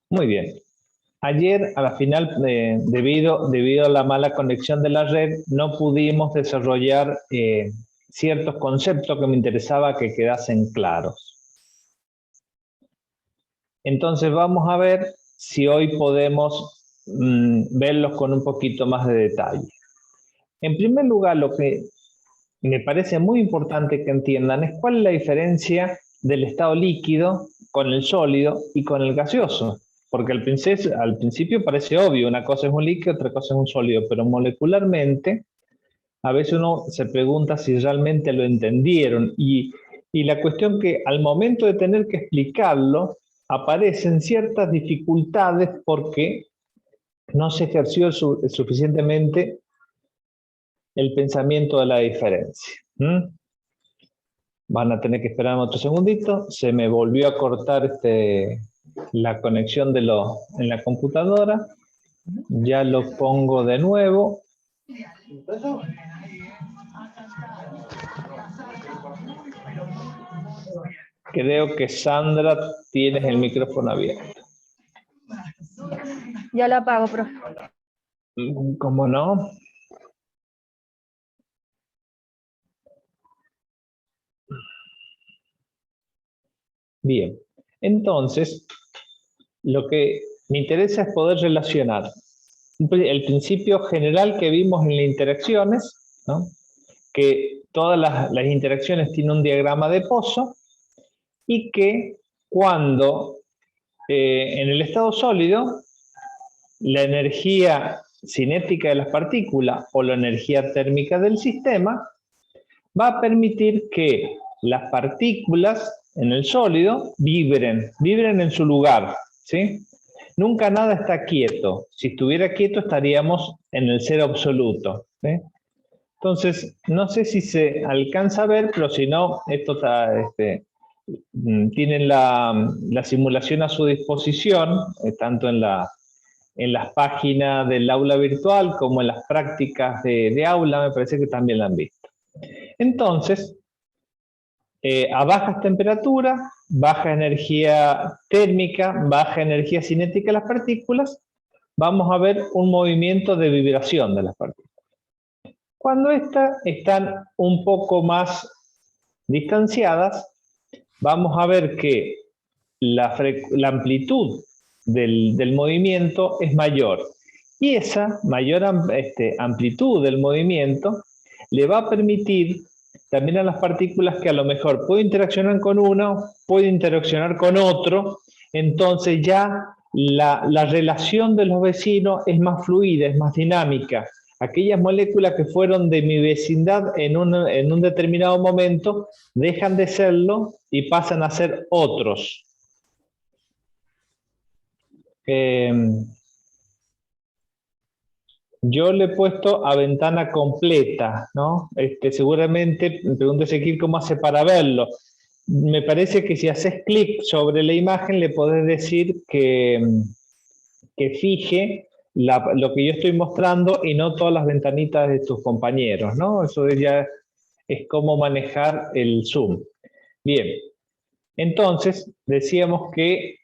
Muy bien. Ayer, a la final, debido a la mala conexión de la red, no pudimos desarrollar ciertos conceptos que me interesaba que quedasen claros. Entonces vamos a ver si hoy podemos verlos con un poquito más de detalle. En primer lugar, lo que me parece muy importante que entiendan es cuál es la diferencia del estado líquido con el sólido y con el gaseoso. Porque al principio parece obvio, una cosa es un líquido, otra cosa es un sólido, pero molecularmente a veces uno se pregunta si realmente lo entendieron y la cuestión que al momento de tener que explicarlo aparecen ciertas dificultades porque no se ejerció suficientemente el pensamiento de la diferencia. Van a tener que esperar otro segundito. Se me volvió a cortar la conexión en la computadora. Ya lo pongo de nuevo. Creo que Sandra tienes el micrófono abierto. Ya lo apago, profe. ¿Cómo no? Bien, entonces, lo que me interesa es poder relacionar el principio general que vimos en las interacciones, ¿no? Que todas las interacciones tienen un diagrama de Pozo y que cuando en el estado sólido la energía cinética de las partículas o la energía térmica del sistema va a permitir que las partículas en el sólido vibren en su lugar, ¿sí? Nunca nada está quieto. Si estuviera quieto estaríamos en el cero absoluto, ¿sí? Entonces, no sé si se alcanza a ver, pero si no, esto está, tienen la simulación a su disposición, tanto en las páginas del aula virtual como en las prácticas de aula, me parece que también la han visto. Entonces, a bajas temperaturas, baja energía térmica, baja energía cinética de las partículas, vamos a ver un movimiento de vibración de las partículas. Cuando estas están un poco más distanciadas, vamos a ver que la amplitud del movimiento es mayor. Y esa mayor amplitud del movimiento le va a permitir también a las partículas que a lo mejor pueden interaccionar con uno, pueden interaccionar con otro, entonces ya la relación de los vecinos es más fluida, es más dinámica. Aquellas moléculas que fueron de mi vecindad en un determinado momento dejan de serlo y pasan a ser otros. Yo le he puesto a ventana completa, ¿no? Seguramente, me pregunta Ezequiel cómo hace para verlo. Me parece que si haces clic sobre la imagen le podés decir que fije lo que yo estoy mostrando y no todas las ventanitas de tus compañeros, ¿no? Eso ya es cómo manejar el Zoom. Bien, entonces decíamos que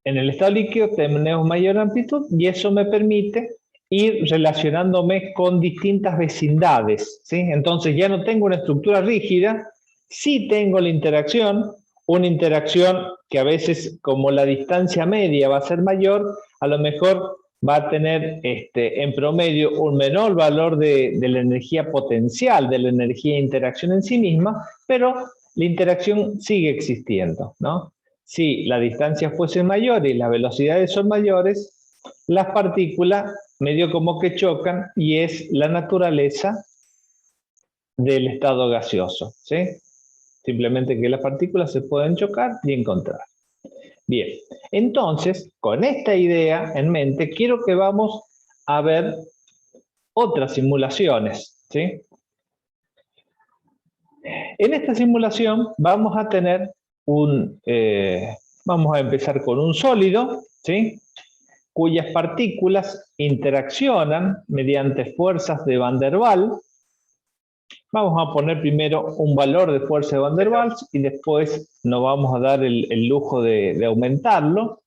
en el estado líquido tenemos mayor amplitud y eso me permite ir relacionándome con distintas vecindades, ¿sí? Entonces ya no tengo una estructura rígida, sí tengo la interacción, una interacción que a veces como la distancia media va a ser mayor, a lo mejor va a tener en promedio un menor valor de la energía potencial, de la energía de interacción en sí misma, pero la interacción sigue existiendo, ¿no? Si la distancia fuese mayor y las velocidades son mayores, las partículas medio como que chocan y es la naturaleza del estado gaseoso, ¿sí? Simplemente que las partículas se pueden chocar y encontrar. Bien, entonces, con esta idea en mente, quiero que vamos a ver otras simulaciones, ¿sí? En esta simulación vamos a tener vamos a empezar con un sólido, ¿sí? Cuyas partículas interaccionan mediante fuerzas de Van der Waals. Vamos a poner primero un valor de fuerza de Van der Waals y después nos vamos a dar el lujo de aumentarlo.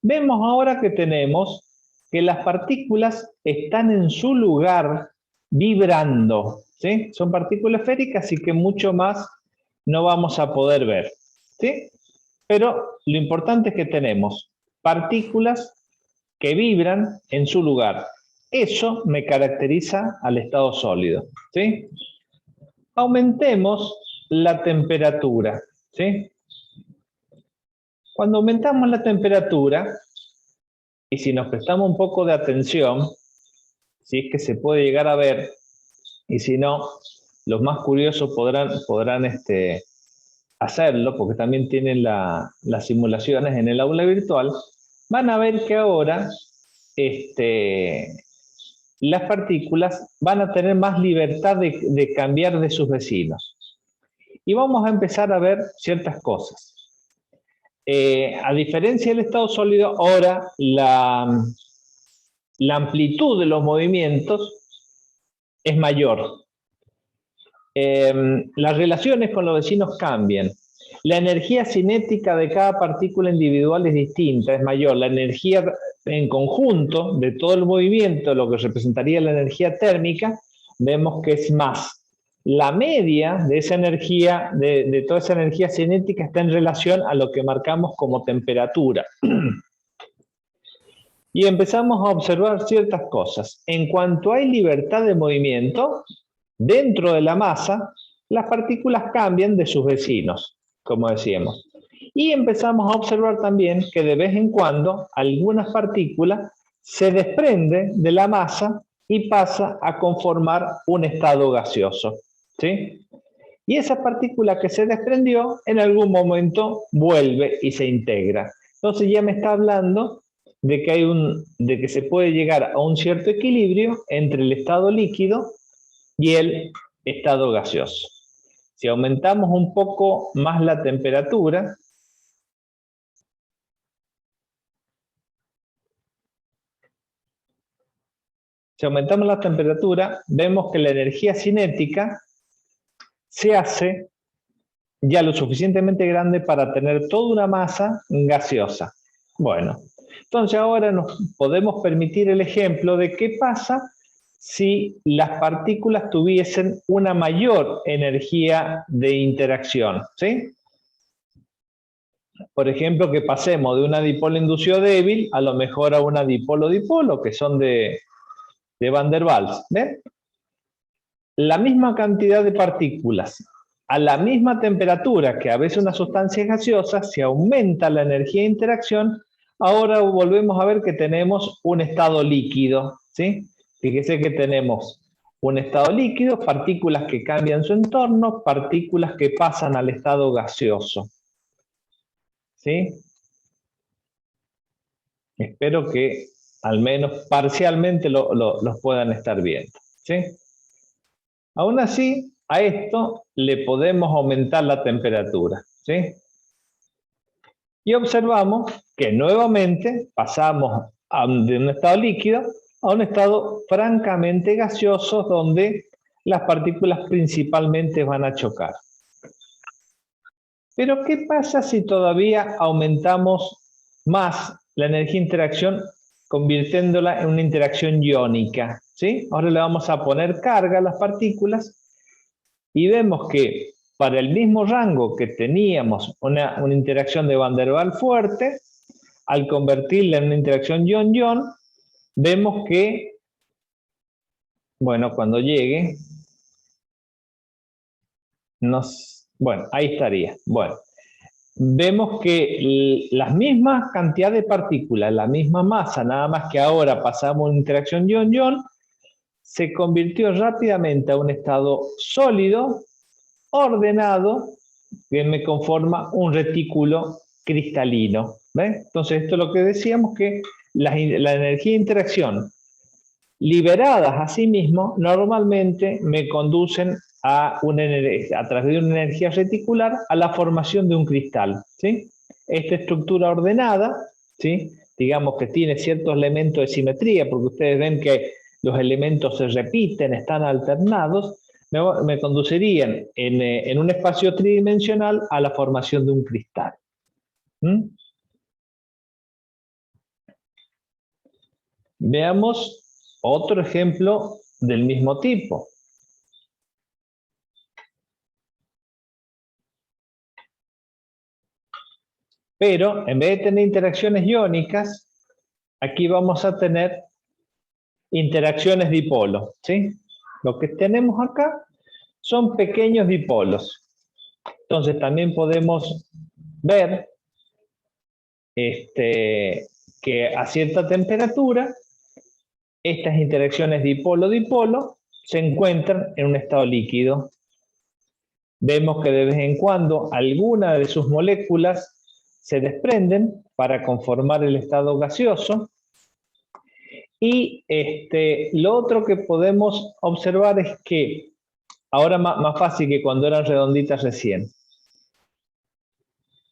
Vemos ahora que tenemos que las partículas están en su lugar vibrando, ¿sí? Son partículas esféricas y que mucho más no vamos a poder ver, ¿sí? Pero lo importante es que tenemos partículas que vibran en su lugar. Eso me caracteriza al estado sólido, ¿sí? Aumentemos la temperatura, ¿sí? Cuando aumentamos la temperatura, y si nos prestamos un poco de atención, si es que se puede llegar a ver, y si no, los más curiosos podrán hacerlo, porque también tienen las simulaciones en el aula virtual, van a ver que ahora las partículas van a tener más libertad de cambiar de sus vecinos. Y vamos a empezar a ver ciertas cosas. A diferencia del estado sólido, ahora la amplitud de los movimientos es mayor. Las relaciones con los vecinos cambian. La energía cinética de cada partícula individual es distinta, es mayor. La energía en conjunto de todo el movimiento, lo que representaría la energía térmica, vemos que es más. La media de esa energía, de toda esa energía cinética, está en relación a lo que marcamos como temperatura. Y empezamos a observar ciertas cosas. En cuanto hay libertad de movimiento, dentro de la masa, las partículas cambian de sus vecinos, como decíamos. Y empezamos a observar también que de vez en cuando algunas partículas se desprenden de la masa y pasa a conformar un estado gaseoso, ¿sí? Y esa partícula que se desprendió en algún momento vuelve y se integra. Entonces ya me está hablando de que, de que se puede llegar a un cierto equilibrio entre el estado líquido y el estado gaseoso. Si aumentamos un poco más la temperatura, vemos que la energía cinética se hace ya lo suficientemente grande para tener toda una masa gaseosa. Bueno, entonces ahora nos podemos permitir el ejemplo de qué pasa si las partículas tuviesen una mayor energía de interacción, ¿sí? Por ejemplo, que pasemos de una dipolo inducido débil a lo mejor a una dipolo-dipolo, que son de Van der Waals, ¿ven? La misma cantidad de partículas a la misma temperatura que a veces una sustancia es gaseosa, si aumenta la energía de interacción, ahora volvemos a ver que tenemos un estado líquido, ¿sí? Fíjese que tenemos un estado líquido, partículas que cambian su entorno, partículas que pasan al estado gaseoso, ¿sí? Espero que al menos parcialmente los puedan estar viendo, ¿sí? Aún así, a esto le podemos aumentar la temperatura, ¿sí? Y observamos que nuevamente pasamos de un estado líquido a un estado francamente gaseoso donde las partículas principalmente van a chocar. Pero ¿qué pasa si todavía aumentamos más la energía de interacción convirtiéndola en una interacción iónica? ¿Sí? Ahora le vamos a poner carga a las partículas y vemos que para el mismo rango que teníamos una interacción de Van der Waals fuerte, al convertirla en una interacción ion-ion, vemos que, bueno, cuando llegue, bueno, ahí estaría. Bueno, vemos que las mismas cantidades de partículas, la misma masa, nada más que ahora pasamos a una interacción ion-ion, se convirtió rápidamente a un estado sólido, ordenado, que me conforma un retículo cristalino. ¿Ven? Entonces, esto es lo que decíamos, que la energía de interacción liberadas a sí mismo normalmente me conducen a través de una energía reticular a la formación de un cristal, ¿sí? Esta estructura ordenada, ¿sí? Digamos que tiene ciertos elementos de simetría, porque ustedes ven que los elementos se repiten, están alternados, me conducirían en un espacio tridimensional a la formación de un cristal. ¿Mm? Veamos otro ejemplo del mismo tipo. Pero en vez de tener interacciones iónicas, aquí vamos a tener interacciones dipolos, ¿sí? Lo que tenemos acá son pequeños dipolos. Entonces también podemos ver que a cierta temperatura estas interacciones dipolo-dipolo se encuentran en un estado líquido. Vemos que de vez en cuando algunas de sus moléculas se desprenden para conformar el estado gaseoso. Y lo otro que podemos observar es que, ahora más fácil que cuando eran redonditas recién,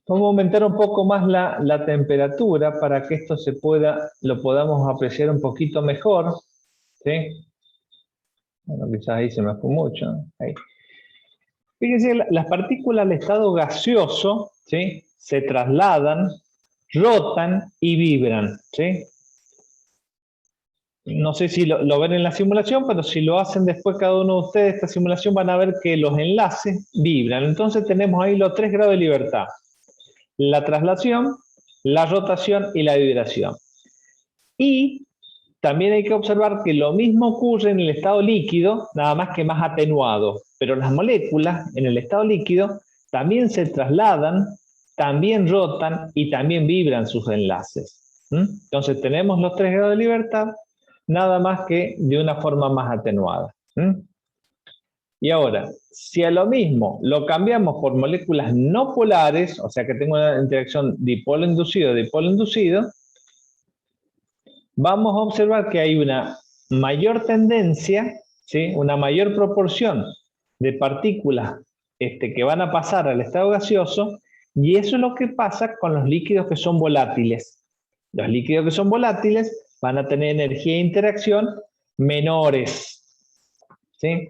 vamos a aumentar un poco más la temperatura para que esto lo podamos apreciar un poquito mejor, ¿sí? Bueno, quizás ahí se me fue mucho. Ahí. Fíjense, las partículas al estado gaseoso, ¿sí? Se trasladan, rotan y vibran, ¿sí? No sé si lo ven en la simulación, pero si lo hacen después cada uno de ustedes, esta simulación van a ver que los enlaces vibran. Entonces tenemos ahí los 3 grados de libertad. La traslación, la rotación y la vibración. Y también hay que observar que lo mismo ocurre en el estado líquido, nada más que más atenuado. Pero las moléculas en el estado líquido también se trasladan, también rotan y también vibran sus enlaces. Entonces tenemos los 3 grados de libertad, nada más que de una forma más atenuada. Y ahora, si a lo mismo lo cambiamos por moléculas no polares, o sea que tengo una interacción dipolo inducido, vamos a observar que hay una mayor tendencia, ¿sí? Una mayor proporción de partículas que van a pasar al estado gaseoso, y eso es lo que pasa con los líquidos que son volátiles. Los líquidos que son volátiles van a tener energía de interacción menores, ¿sí?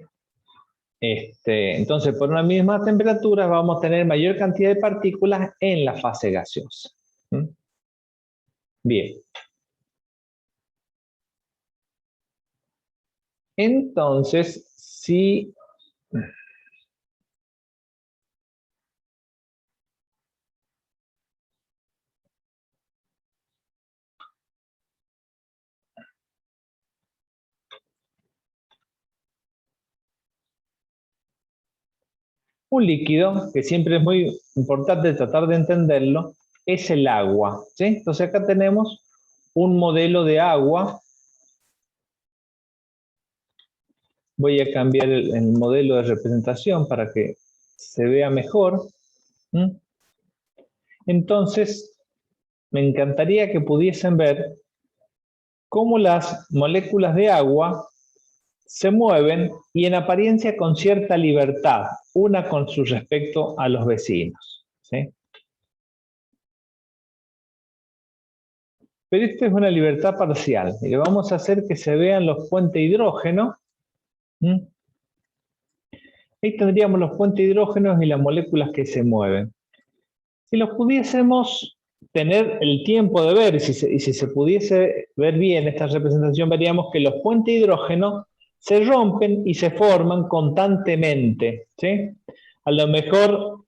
Entonces, por una misma temperatura vamos a tener mayor cantidad de partículas en la fase gaseosa. Bien. Entonces, si un líquido, que siempre es muy importante tratar de entenderlo, es el agua, ¿sí? Entonces acá tenemos un modelo de agua. Voy a cambiar el modelo de representación para que se vea mejor. Entonces, me encantaría que pudiesen ver cómo las moléculas de agua se mueven y en apariencia con cierta libertad, una con su respecto a los vecinos, ¿sí? Pero esto es una libertad parcial. Y le vamos a hacer que se vean los puentes hidrógeno. Ahí tendríamos los puentes hidrógenos y las moléculas que se mueven. Si los pudiésemos tener el tiempo de ver, y si se pudiese ver bien esta representación, veríamos que los puentes hidrógenos se rompen y se forman constantemente, ¿sí? A lo mejor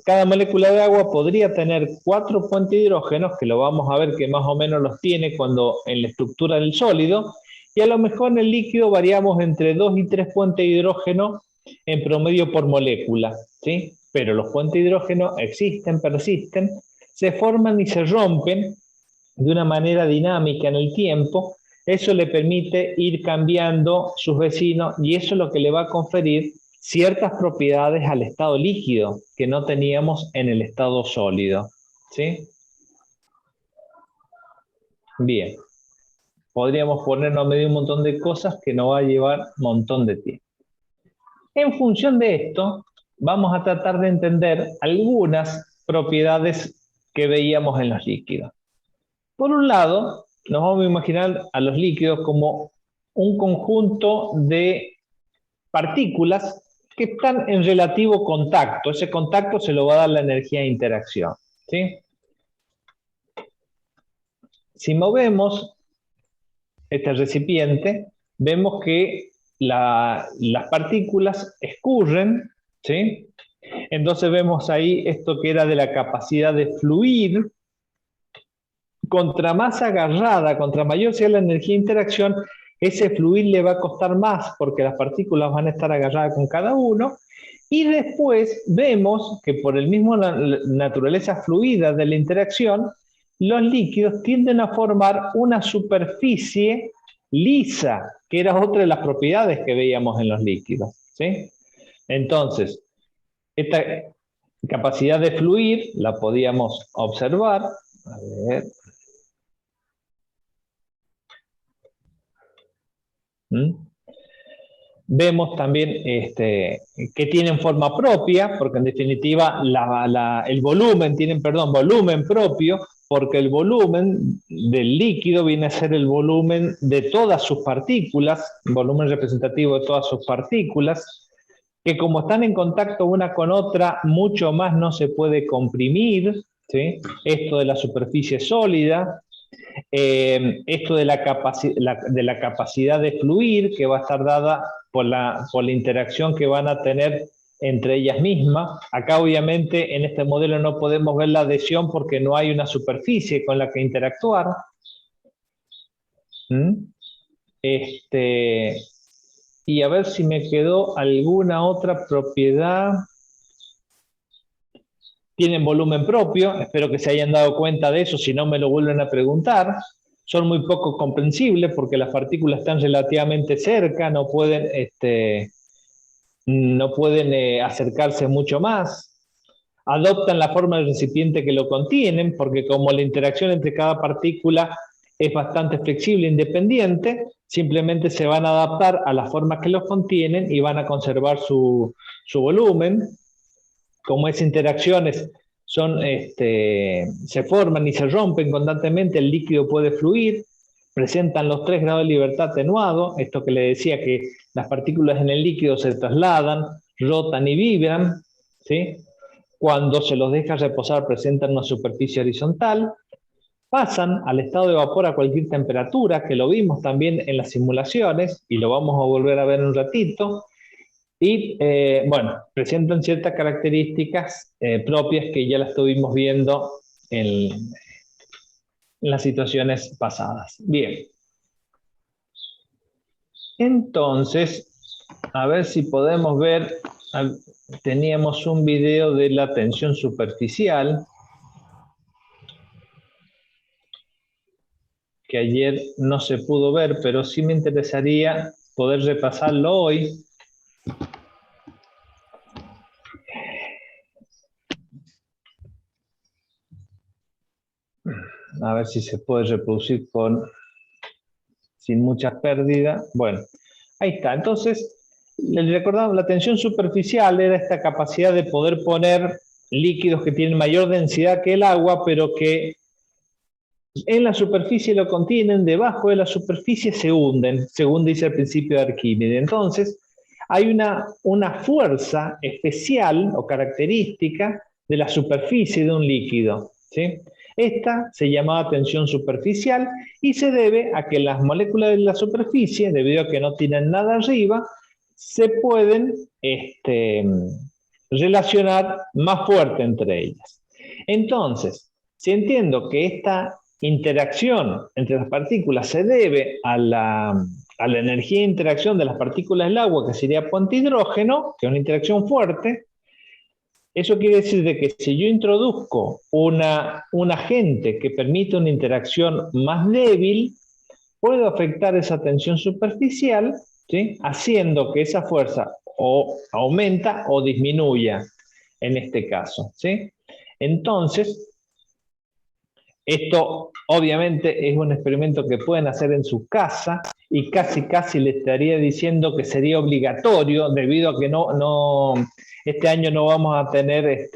cada molécula de agua podría tener 4 puentes hidrógenos, que lo vamos a ver que más o menos los tiene cuando en la estructura del sólido, y a lo mejor en el líquido variamos entre 2 y 3 puentes hidrógenos en promedio por molécula, ¿sí? Pero los puentes hidrógenos existen, persisten, se forman y se rompen de una manera dinámica en el tiempo. Eso le permite ir cambiando sus vecinos y eso es lo que le va a conferir ciertas propiedades al estado líquido que no teníamos en el estado sólido, ¿sí? Bien, podríamos ponernos a medir un montón de cosas que nos va a llevar un montón de tiempo. En función de esto, vamos a tratar de entender algunas propiedades que veíamos en los líquidos. Por un lado, nos vamos a imaginar a los líquidos como un conjunto de partículas que están en relativo contacto. Ese contacto se lo va a dar la energía de interacción, ¿sí? Si movemos este recipiente, vemos que las partículas escurren, ¿sí? Entonces vemos ahí esto que era de la capacidad de fluir. Contra más agarrada, contra mayor sea la energía de interacción, ese fluir le va a costar más porque las partículas van a estar agarradas con cada uno. Y después vemos que por el mismo naturaleza fluida de la interacción, los líquidos tienden a formar una superficie lisa, que era otra de las propiedades que veíamos en los líquidos, ¿sí? Entonces, esta capacidad de fluir la podíamos observar. A ver. Vemos también que tienen forma propia, porque en definitiva el volumen, volumen propio, porque el volumen del líquido viene a ser el volumen de todas sus partículas, volumen representativo de todas sus partículas, que como están en contacto una con otra, mucho más no se puede comprimir, ¿sí? Esto de la superficie sólida. Esto de la capacidad de fluir, que va a estar dada por la interacción que van a tener entre ellas mismas. Acá obviamente en este modelo no podemos ver la adhesión porque no hay una superficie con la que interactuar. Y a ver si me quedó alguna otra propiedad. Tienen volumen propio, espero que se hayan dado cuenta de eso, si no me lo vuelven a preguntar. Son muy poco comprensibles porque las partículas están relativamente cerca, no pueden acercarse mucho más. Adoptan la forma del recipiente que lo contienen, porque como la interacción entre cada partícula es bastante flexible e independiente, simplemente se van a adaptar a las formas que los contienen y van a conservar su volumen. Como esas interacciones se forman y se rompen constantemente, el líquido puede fluir, presentan los 3 grados de libertad atenuado, esto que le decía que las partículas en el líquido se trasladan, rotan y vibran, ¿sí? Cuando se los deja reposar presentan una superficie horizontal, pasan al estado de vapor a cualquier temperatura, que lo vimos también en las simulaciones y lo vamos a volver a ver en un ratito. Y bueno, presentan ciertas características propias que ya las estuvimos viendo en las situaciones pasadas. Bien. Entonces, a ver si podemos ver, teníamos un video de la tensión superficial, que ayer no se pudo ver, pero sí me interesaría poder repasarlo hoy. A ver si se puede reproducir sin mucha pérdida. Bueno, ahí está. Entonces, les recordamos, la tensión superficial era esta capacidad de poder poner líquidos que tienen mayor densidad que el agua, pero que en la superficie lo contienen, debajo de la superficie se hunden, según dice el principio de Arquímedes. Entonces, hay una fuerza especial o característica de la superficie de un líquido, ¿sí? Esta se llamaba tensión superficial y se debe a que las moléculas de la superficie, debido a que no tienen nada arriba, se pueden relacionar más fuerte entre ellas. Entonces, si entiendo que esta interacción entre las partículas se debe a la energía de interacción de las partículas del agua, que sería puente hidrógeno, que es una interacción fuerte, eso quiere decir de que si yo introduzco un agente que permite una interacción más débil, puedo afectar esa tensión superficial, ¿sí? Haciendo que esa fuerza o aumenta o disminuya en este caso, ¿sí? Entonces, esto obviamente es un experimento que pueden hacer en su casa y casi le estaría diciendo que sería obligatorio debido a que este año no vamos a tener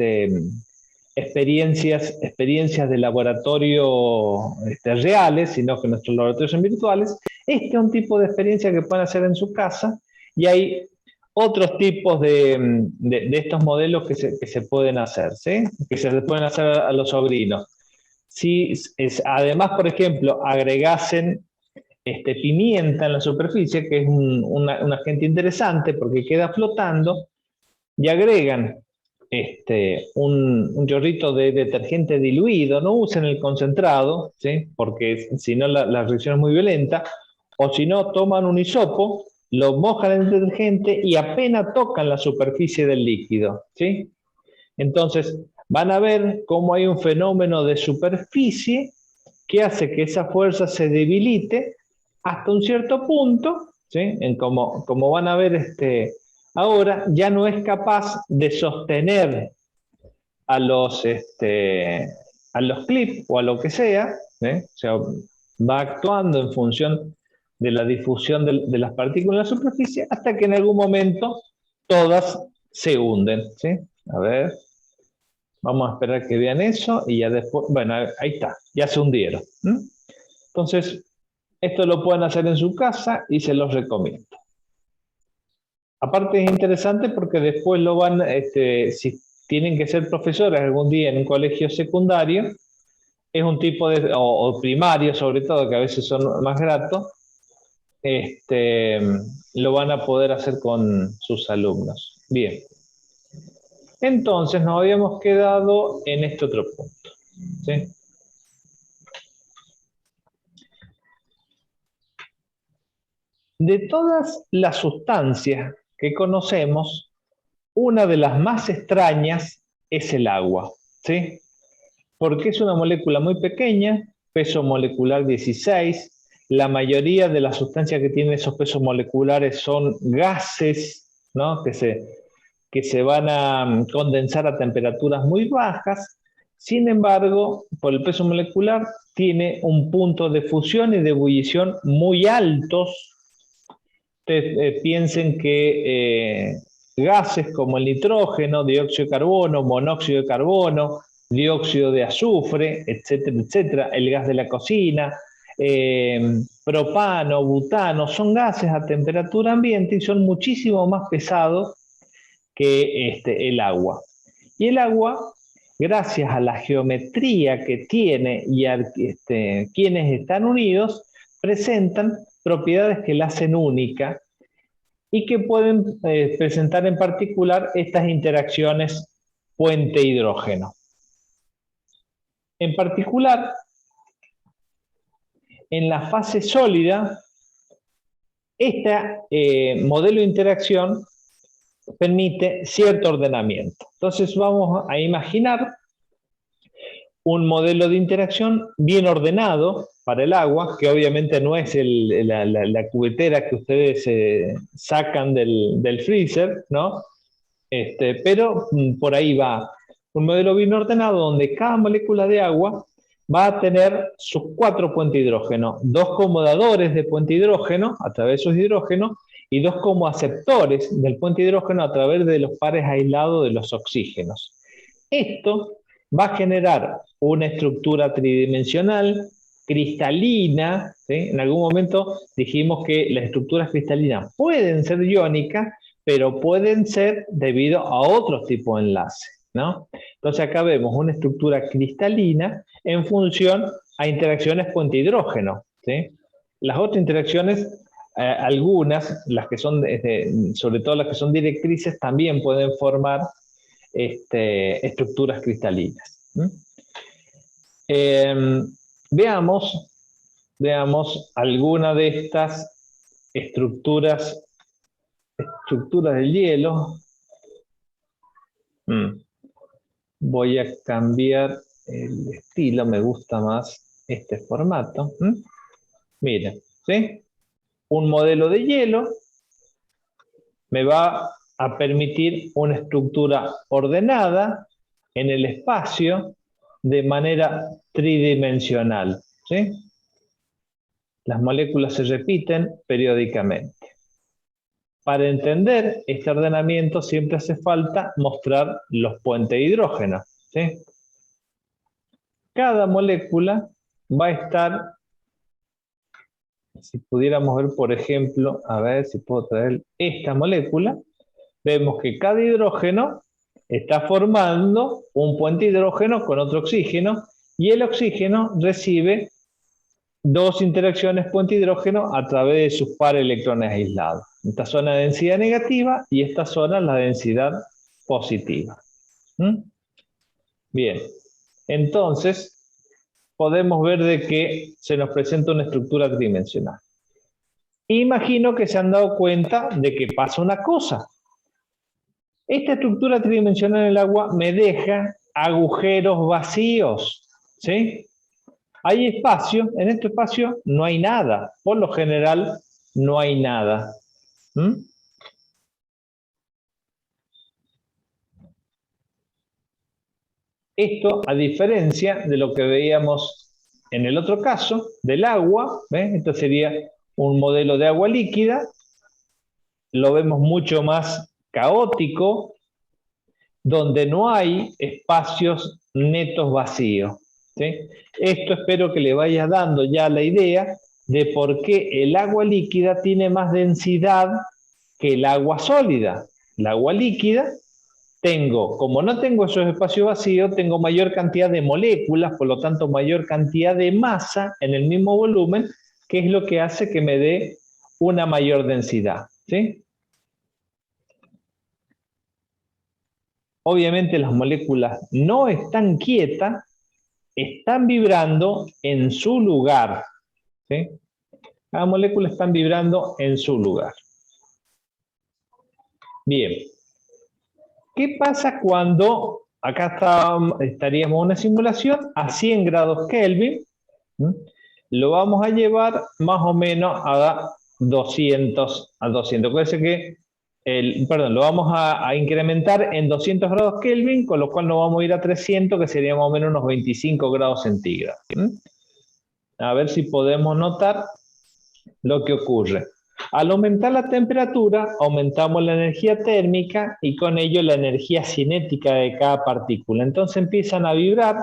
experiencias de laboratorio reales, sino que nuestros laboratorios son virtuales. Este es un tipo de experiencia que pueden hacer en su casa y hay otros tipos de estos modelos que se pueden hacer, ¿sí? Que se les pueden hacer a los sobrinos. Si además, por ejemplo, agregasen pimienta en la superficie, que es un agente interesante porque queda flotando, y agregan un chorrito de detergente diluido, no usen el concentrado, ¿sí? Porque si no la reacción es muy violenta, o si no, toman un hisopo, lo mojan en el detergente y apenas tocan la superficie del líquido, ¿sí? Entonces, van a ver cómo hay un fenómeno de superficie que hace que esa fuerza se debilite hasta un cierto punto, ¿sí? Como van a ver ahora, ya no es capaz de sostener a los clips o a lo que sea, ¿sí? O sea, va actuando en función de la difusión de las partículas en la superficie hasta que en algún momento todas se hunden, ¿sí? A ver, vamos a esperar que vean eso y ya después, bueno, ahí está, ya se hundieron. Entonces, esto lo pueden hacer en su casa y se los recomiendo. Aparte es interesante porque después lo van, si tienen que ser profesores algún día en un colegio secundario, es un tipo de, o primario sobre todo, que a veces son más gratos, lo van a poder hacer con sus alumnos. Bien. Entonces nos habíamos quedado en este otro punto, ¿sí? De todas las sustancias que conocemos, una de las más extrañas es el agua, ¿sí? Porque es una molécula muy pequeña, peso molecular 16. La mayoría de las sustancias que tienen esos pesos moleculares son gases, ¿no? que se van a condensar a temperaturas muy bajas. Sin embargo, por el peso molecular, tiene un punto de fusión y de ebullición muy altos. Ustedes piensen que gases como el nitrógeno, dióxido de carbono, monóxido de carbono, dióxido de azufre, etcétera, etcétera, el gas de la cocina, propano, butano, son gases a temperatura ambiente y son muchísimo más pesados que el agua. Y el agua, gracias a la geometría que tiene y a quienes están unidos, presentan propiedades que la hacen única y que pueden presentar en particular estas interacciones puente-hidrógeno. En particular, en la fase sólida, este modelo de interacción permite cierto ordenamiento. Entonces vamos a imaginar un modelo de interacción bien ordenado para el agua, que obviamente no es la cubetera que ustedes sacan del freezer, ¿no? Pero por ahí va. Un modelo bien ordenado donde cada molécula de agua va a tener sus 4 puentes de hidrógeno, 2 como dadores de puente de hidrógeno a través de sus hidrógenos y 2 como aceptores del puente de hidrógeno a través de los pares aislados de los oxígenos. Esto va a generar una estructura tridimensional, cristalina, ¿sí? En algún momento dijimos que las estructuras cristalinas pueden ser iónicas, pero pueden ser debido a otros tipos de enlaces, ¿no? Entonces acá vemos una estructura cristalina en función a interacciones puente-hidrógeno, ¿sí? Las otras interacciones, algunas, las que son, sobre todo las que son directrices, también pueden formar estructuras cristalinas. Veamos alguna de estas estructuras del hielo. Voy a cambiar el estilo, me gusta más este formato. Miren, ¿sí? Un modelo de hielo me va a permitir una estructura ordenada en el espacio de manera tridimensional, ¿sí? Las moléculas se repiten periódicamente. Para entender este ordenamiento siempre hace falta mostrar los puentes de hidrógeno, ¿sí? Cada molécula va a estar, si pudiéramos ver por ejemplo, a ver si puedo traer esta molécula, vemos que cada hidrógeno está formando un puente de hidrógeno con otro oxígeno y el oxígeno recibe dos interacciones puente-hidrógeno a través de sus pares electrones aislados. Esta zona de densidad negativa y esta zona la densidad positiva. Bien, entonces podemos ver de que se nos presenta una estructura tridimensional. Imagino que se han dado cuenta de que pasa una cosa. Esta estructura tridimensional en el agua me deja agujeros vacíos, ¿sí? Hay espacio, en este espacio no hay nada, por lo general no hay nada. Esto, a diferencia de lo que veíamos en el otro caso, del agua, ¿ves? Esto sería un modelo de agua líquida, lo vemos mucho más caótico, donde no hay espacios netos vacíos, ¿sí? Esto espero que le vaya dando ya la idea de por qué el agua líquida tiene más densidad que el agua sólida. El agua líquida, como no tengo esos espacios vacíos, tengo mayor cantidad de moléculas, por lo tanto mayor cantidad de masa en el mismo volumen, que es lo que hace que me dé una mayor densidad, ¿sí? Obviamente las moléculas no están quietas, están vibrando en su lugar, ¿sí? Cada molécula está vibrando en su lugar. Bien. ¿Qué pasa cuando, estaríamos en una simulación a 100 grados Kelvin? Lo vamos a llevar más o menos a 200. Acuérdense que lo vamos a incrementar en 200 grados Kelvin, con lo cual nos vamos a ir a 300, que sería más o menos unos 25 grados centígrados. A ver si podemos notar lo que ocurre. Al aumentar la temperatura, aumentamos la energía térmica y con ello la energía cinética de cada partícula. Entonces empiezan a vibrar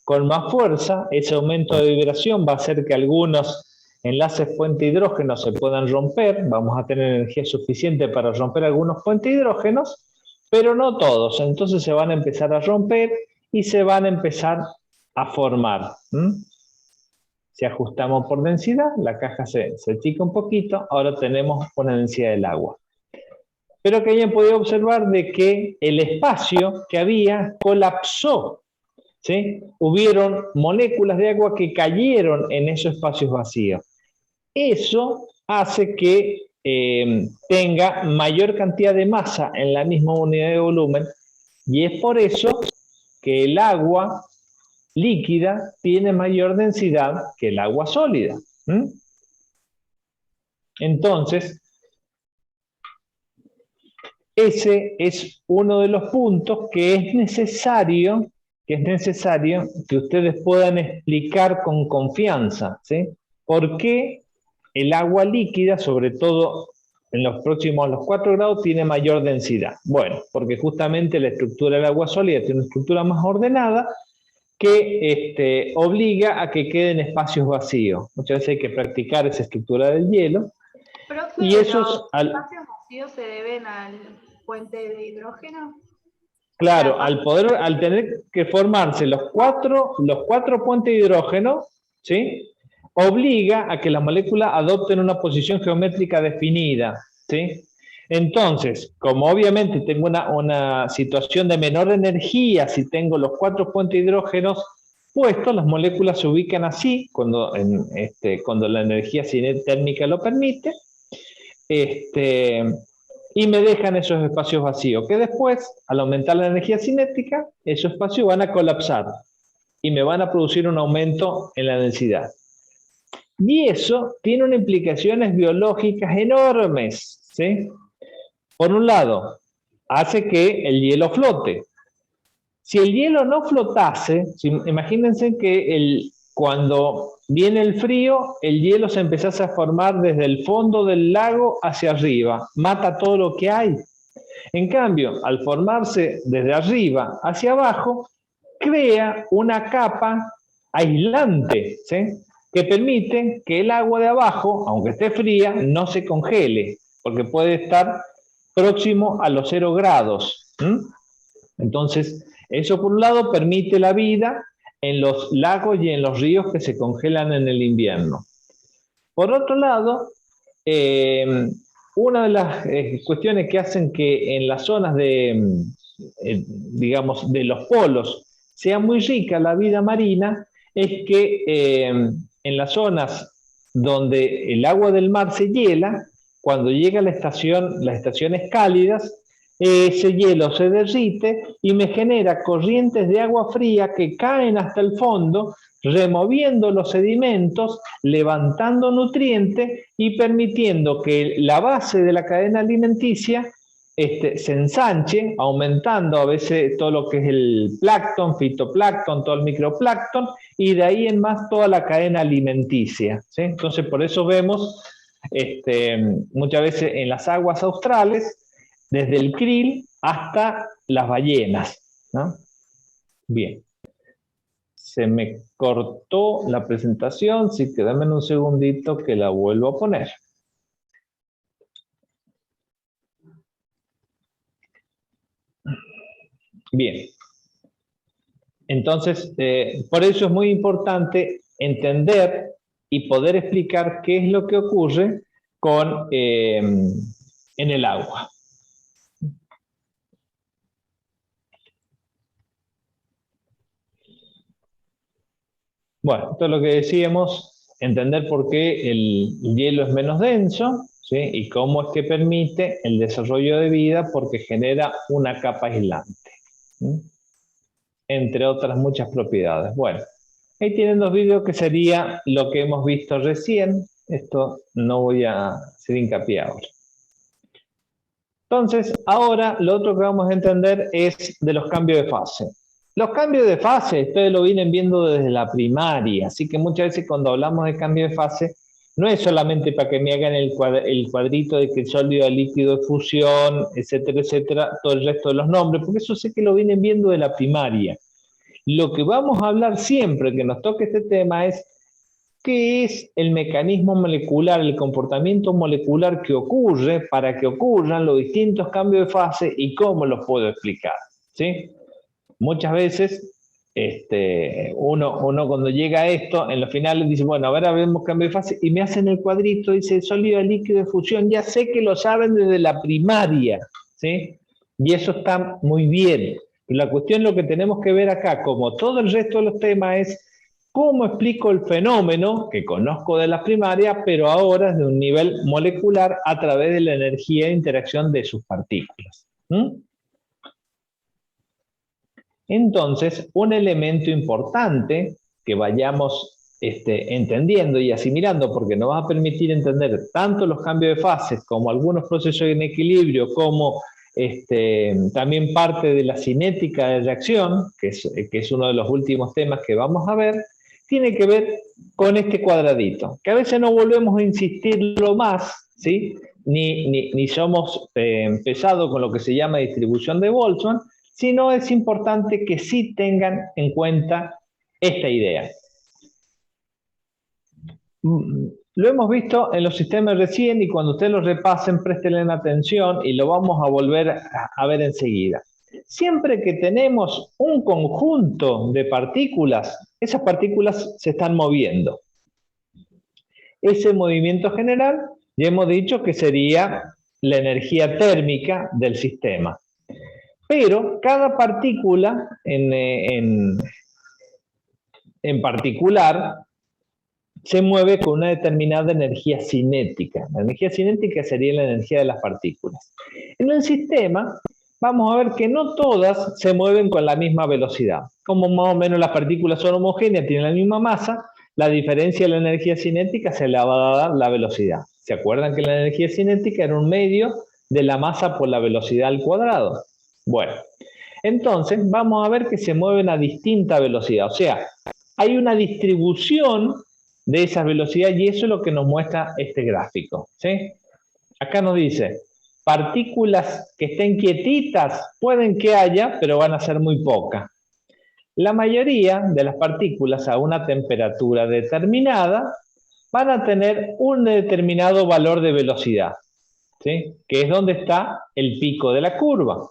con más fuerza. Ese aumento de vibración va a hacer que algunos enlaces puente hidrógeno se puedan romper. Vamos a tener energía suficiente para romper algunos puentes hidrógenos, pero no todos. Entonces se van a empezar a romper y se van a empezar a formar. Si ajustamos por densidad, la caja se achica un poquito, ahora tenemos una densidad del agua. Pero que hayan podido observar de que el espacio que había colapsó, ¿sí? Hubieron moléculas de agua que cayeron en esos espacios vacíos. Eso hace que tenga mayor cantidad de masa en la misma unidad de volumen, y es por eso que el agua líquida tiene mayor densidad que el agua sólida. Entonces, ese es uno de los puntos que es necesario que ustedes puedan explicar con confianza, ¿sí? ¿Por qué el agua líquida, sobre todo en los 4 grados, tiene mayor densidad? Bueno, porque justamente la estructura del agua sólida tiene una estructura más ordenada, que obliga a que queden espacios vacíos. Muchas veces hay que practicar esa estructura del hielo. Profe, Y esos espacios vacíos se deben al puente de hidrógeno. Claro, al tener que formarse los cuatro puentes de hidrógeno, ¿sí? Obliga a que las moléculas adopten una posición geométrica definida, ¿sí? Entonces, como obviamente tengo una situación de menor energía, si tengo los 4 puentes de hidrógenos puestos, las moléculas se ubican así, cuando la energía térmica lo permite, y me dejan esos espacios vacíos, que después, al aumentar la energía cinética, esos espacios van a colapsar y me van a producir un aumento en la densidad. Y eso tiene unas implicaciones biológicas enormes, ¿sí? Por un lado, hace que el hielo flote. Si el hielo no flotase, imagínense que cuando viene el frío, el hielo se empezase a formar desde el fondo del lago hacia arriba, mata todo lo que hay. En cambio, al formarse desde arriba hacia abajo, crea una capa aislante, ¿sí? Que permite que el agua de abajo, aunque esté fría, no se congele, porque puede estar próximo a los 0 grados. Entonces, eso por un lado permite la vida en los lagos y en los ríos que se congelan en el invierno. Por otro lado, una de las cuestiones que hacen que en las zonas digamos, de los polos sea muy rica la vida marina es que en las zonas donde el agua del mar se hiela, cuando llega la estación, las estaciones cálidas, ese hielo se derrite y me genera corrientes de agua fría que caen hasta el fondo, removiendo los sedimentos, levantando nutrientes y permitiendo que la base de la cadena alimenticia se ensanche, aumentando a veces todo lo que es el plancton, fitoplancton, todo el microplancton, y de ahí en más toda la cadena alimenticia, ¿sí? Entonces, por eso vemos muchas veces en las aguas australes, desde el krill hasta las ballenas, ¿no? Bien. Se me cortó la presentación, así que dame un segundito que la vuelvo a poner. Bien. Entonces, por eso es muy importante entender y poder explicar qué es lo que ocurre en el agua. Bueno, esto es lo que decíamos, entender por qué el hielo es menos denso, ¿sí? Y cómo es que permite el desarrollo de vida porque genera una capa aislante, ¿sí? Entre otras muchas propiedades. Bueno, ahí tienen dos vídeos que sería lo que hemos visto recién. Esto no voy a hacer hincapié ahora. Entonces, ahora lo otro que vamos a entender es de los cambios de fase. Los cambios de fase, ustedes lo vienen viendo desde la primaria, así que muchas veces cuando hablamos de cambio de fase, no es solamente para que me hagan el cuadrito de que sólido a líquido de fusión, etcétera, todo el resto de los nombres, porque eso sé que lo vienen viendo de la primaria. Lo que vamos a hablar siempre que nos toque este tema es qué es el mecanismo molecular, el comportamiento molecular que ocurre para que ocurran los distintos cambios de fase y cómo los puedo explicar, ¿sí? Muchas veces uno cuando llega a esto, en los finales dice, bueno, ahora vemos cambio de fase y me hacen el cuadrito, dice sólido a líquido de fusión, ya sé que lo saben desde la primaria, ¿sí? Y eso está muy bien. La cuestión, lo que tenemos que ver acá, como todo el resto de los temas, es cómo explico el fenómeno que conozco de las primarias, pero ahora es de un nivel molecular a través de la energía de interacción de sus partículas. Entonces, un elemento importante que vayamos entendiendo y asimilando, porque nos va a permitir entender tanto los cambios de fases como algunos procesos en equilibrio, como también parte de la cinética de reacción, que es uno de los últimos temas que vamos a ver, tiene que ver con este cuadradito, que a veces no volvemos a insistirlo más, ¿sí? Ni somos pesados con lo que se llama distribución de Boltzmann, sino es importante que sí tengan en cuenta esta idea. Lo hemos visto en los sistemas recién y cuando ustedes lo repasen, presten atención y lo vamos a volver a ver enseguida. Siempre que tenemos un conjunto de partículas, esas partículas se están moviendo. Ese movimiento general, ya hemos dicho que sería la energía térmica del sistema. Pero cada partícula en particular se mueve con una determinada energía cinética. La energía cinética sería la energía de las partículas. En el sistema vamos a ver que no todas se mueven con la misma velocidad. Como más o menos las partículas son homogéneas, tienen la misma masa, la diferencia de la energía cinética se le va a dar la velocidad. ¿Se acuerdan que la energía cinética era un medio de la masa por la velocidad al cuadrado? Bueno, entonces vamos a ver que se mueven a distinta velocidad. O sea, hay una distribución de esa velocidad y eso es lo que nos muestra este gráfico, ¿sí? Acá nos dice, partículas que estén quietitas, pueden que haya, pero van a ser muy pocas. La mayoría de las partículas a una temperatura determinada van a tener un determinado valor de velocidad, ¿sí? Que es donde está el pico de la curva,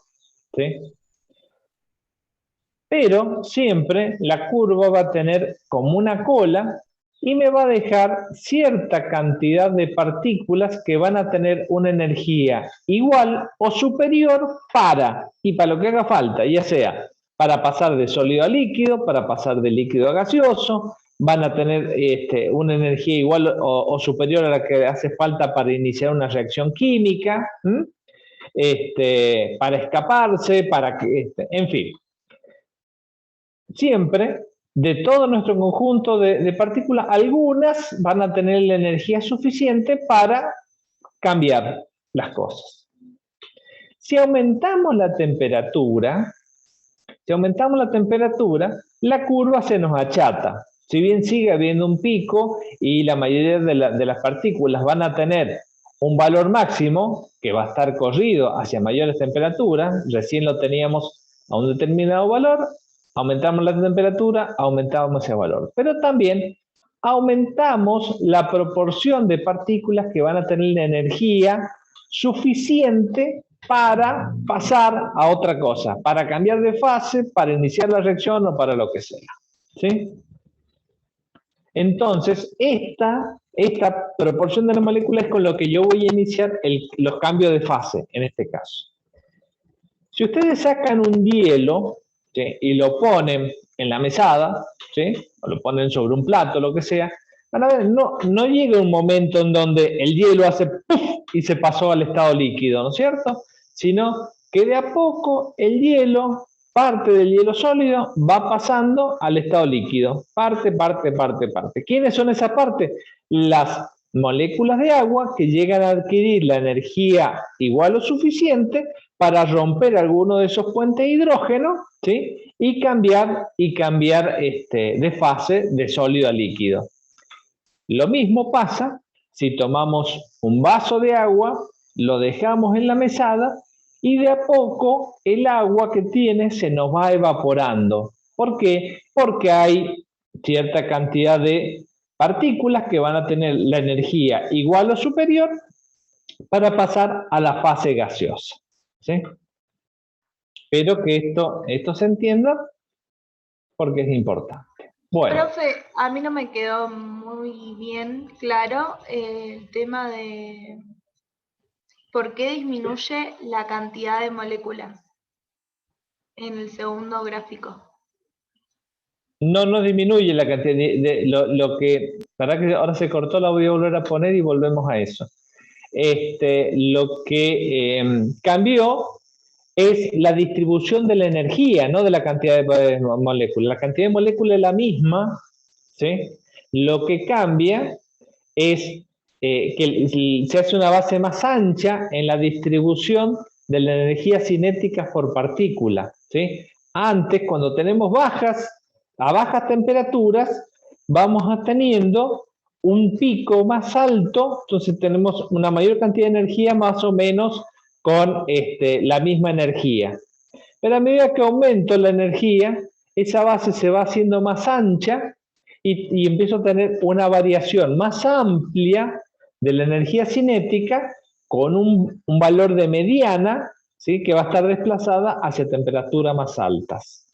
¿sí? pero siempre la curva va a tener como una cola y me va a dejar cierta cantidad de partículas que van a tener una energía igual o superior para lo que haga falta, ya sea para pasar de sólido a líquido, para pasar de líquido a gaseoso, van a tener una energía igual o superior a la que hace falta para iniciar una reacción química, para escaparse, para que, en fin. Siempre, de todo nuestro conjunto de partículas, algunas van a tener la energía suficiente para cambiar las cosas. Si aumentamos la temperatura, la curva se nos achata. Si bien sigue habiendo un pico y la mayoría de las partículas van a tener un valor máximo que va a estar corrido hacia mayores temperaturas, recién lo teníamos a un determinado valor, aumentamos la temperatura, aumentamos ese valor. Pero también aumentamos la proporción de partículas que van a tener la energía suficiente para pasar a otra cosa, para cambiar de fase, para iniciar la reacción o para lo que sea. ¿Sí? Entonces, esta proporción de la molécula es con lo que yo voy a iniciar los cambios de fase, en este caso. Si ustedes sacan un hielo, ¿sí?, y lo ponen en la mesada, ¿sí?, o lo ponen sobre un plato, lo que sea, van a ver, no llega un momento en donde el hielo hace ¡puff! Y se pasó al estado líquido, ¿no es cierto? Sino que de a poco el hielo, parte del hielo sólido, va pasando al estado líquido. Parte. ¿Quiénes son esas partes? Las moléculas de agua que llegan a adquirir la energía igual o suficiente para romper alguno de esos puentes de hidrógeno, ¿sí?, y cambiar de fase de sólido a líquido. Lo mismo pasa si tomamos un vaso de agua, lo dejamos en la mesada y de a poco el agua que tiene se nos va evaporando. ¿Por qué? Porque hay cierta cantidad de partículas que van a tener la energía igual o superior para pasar a la fase gaseosa. ¿Sí? Espero que esto se entienda porque es importante. Bueno. Profe, a mí no me quedó muy bien claro el tema de por qué disminuye la cantidad de moléculas en el segundo gráfico. No disminuye la cantidad lo que, para que ahora se cortó, la voy a volver a poner y volvemos a eso. Lo que cambió es la distribución de la energía, no de la cantidad de moléculas. La cantidad de moléculas es la misma, ¿sí? Lo que cambia es que se hace una base más ancha en la distribución de la energía cinética por partícula, ¿sí? Antes, cuando tenemos a bajas temperaturas, vamos teniendo un pico más alto, entonces tenemos una mayor cantidad de energía más o menos con la misma energía. Pero a medida que aumento la energía, esa base se va haciendo más ancha y empiezo a tener una variación más amplia de la energía cinética con un valor de mediana, ¿sí?, que va a estar desplazada hacia temperaturas más altas.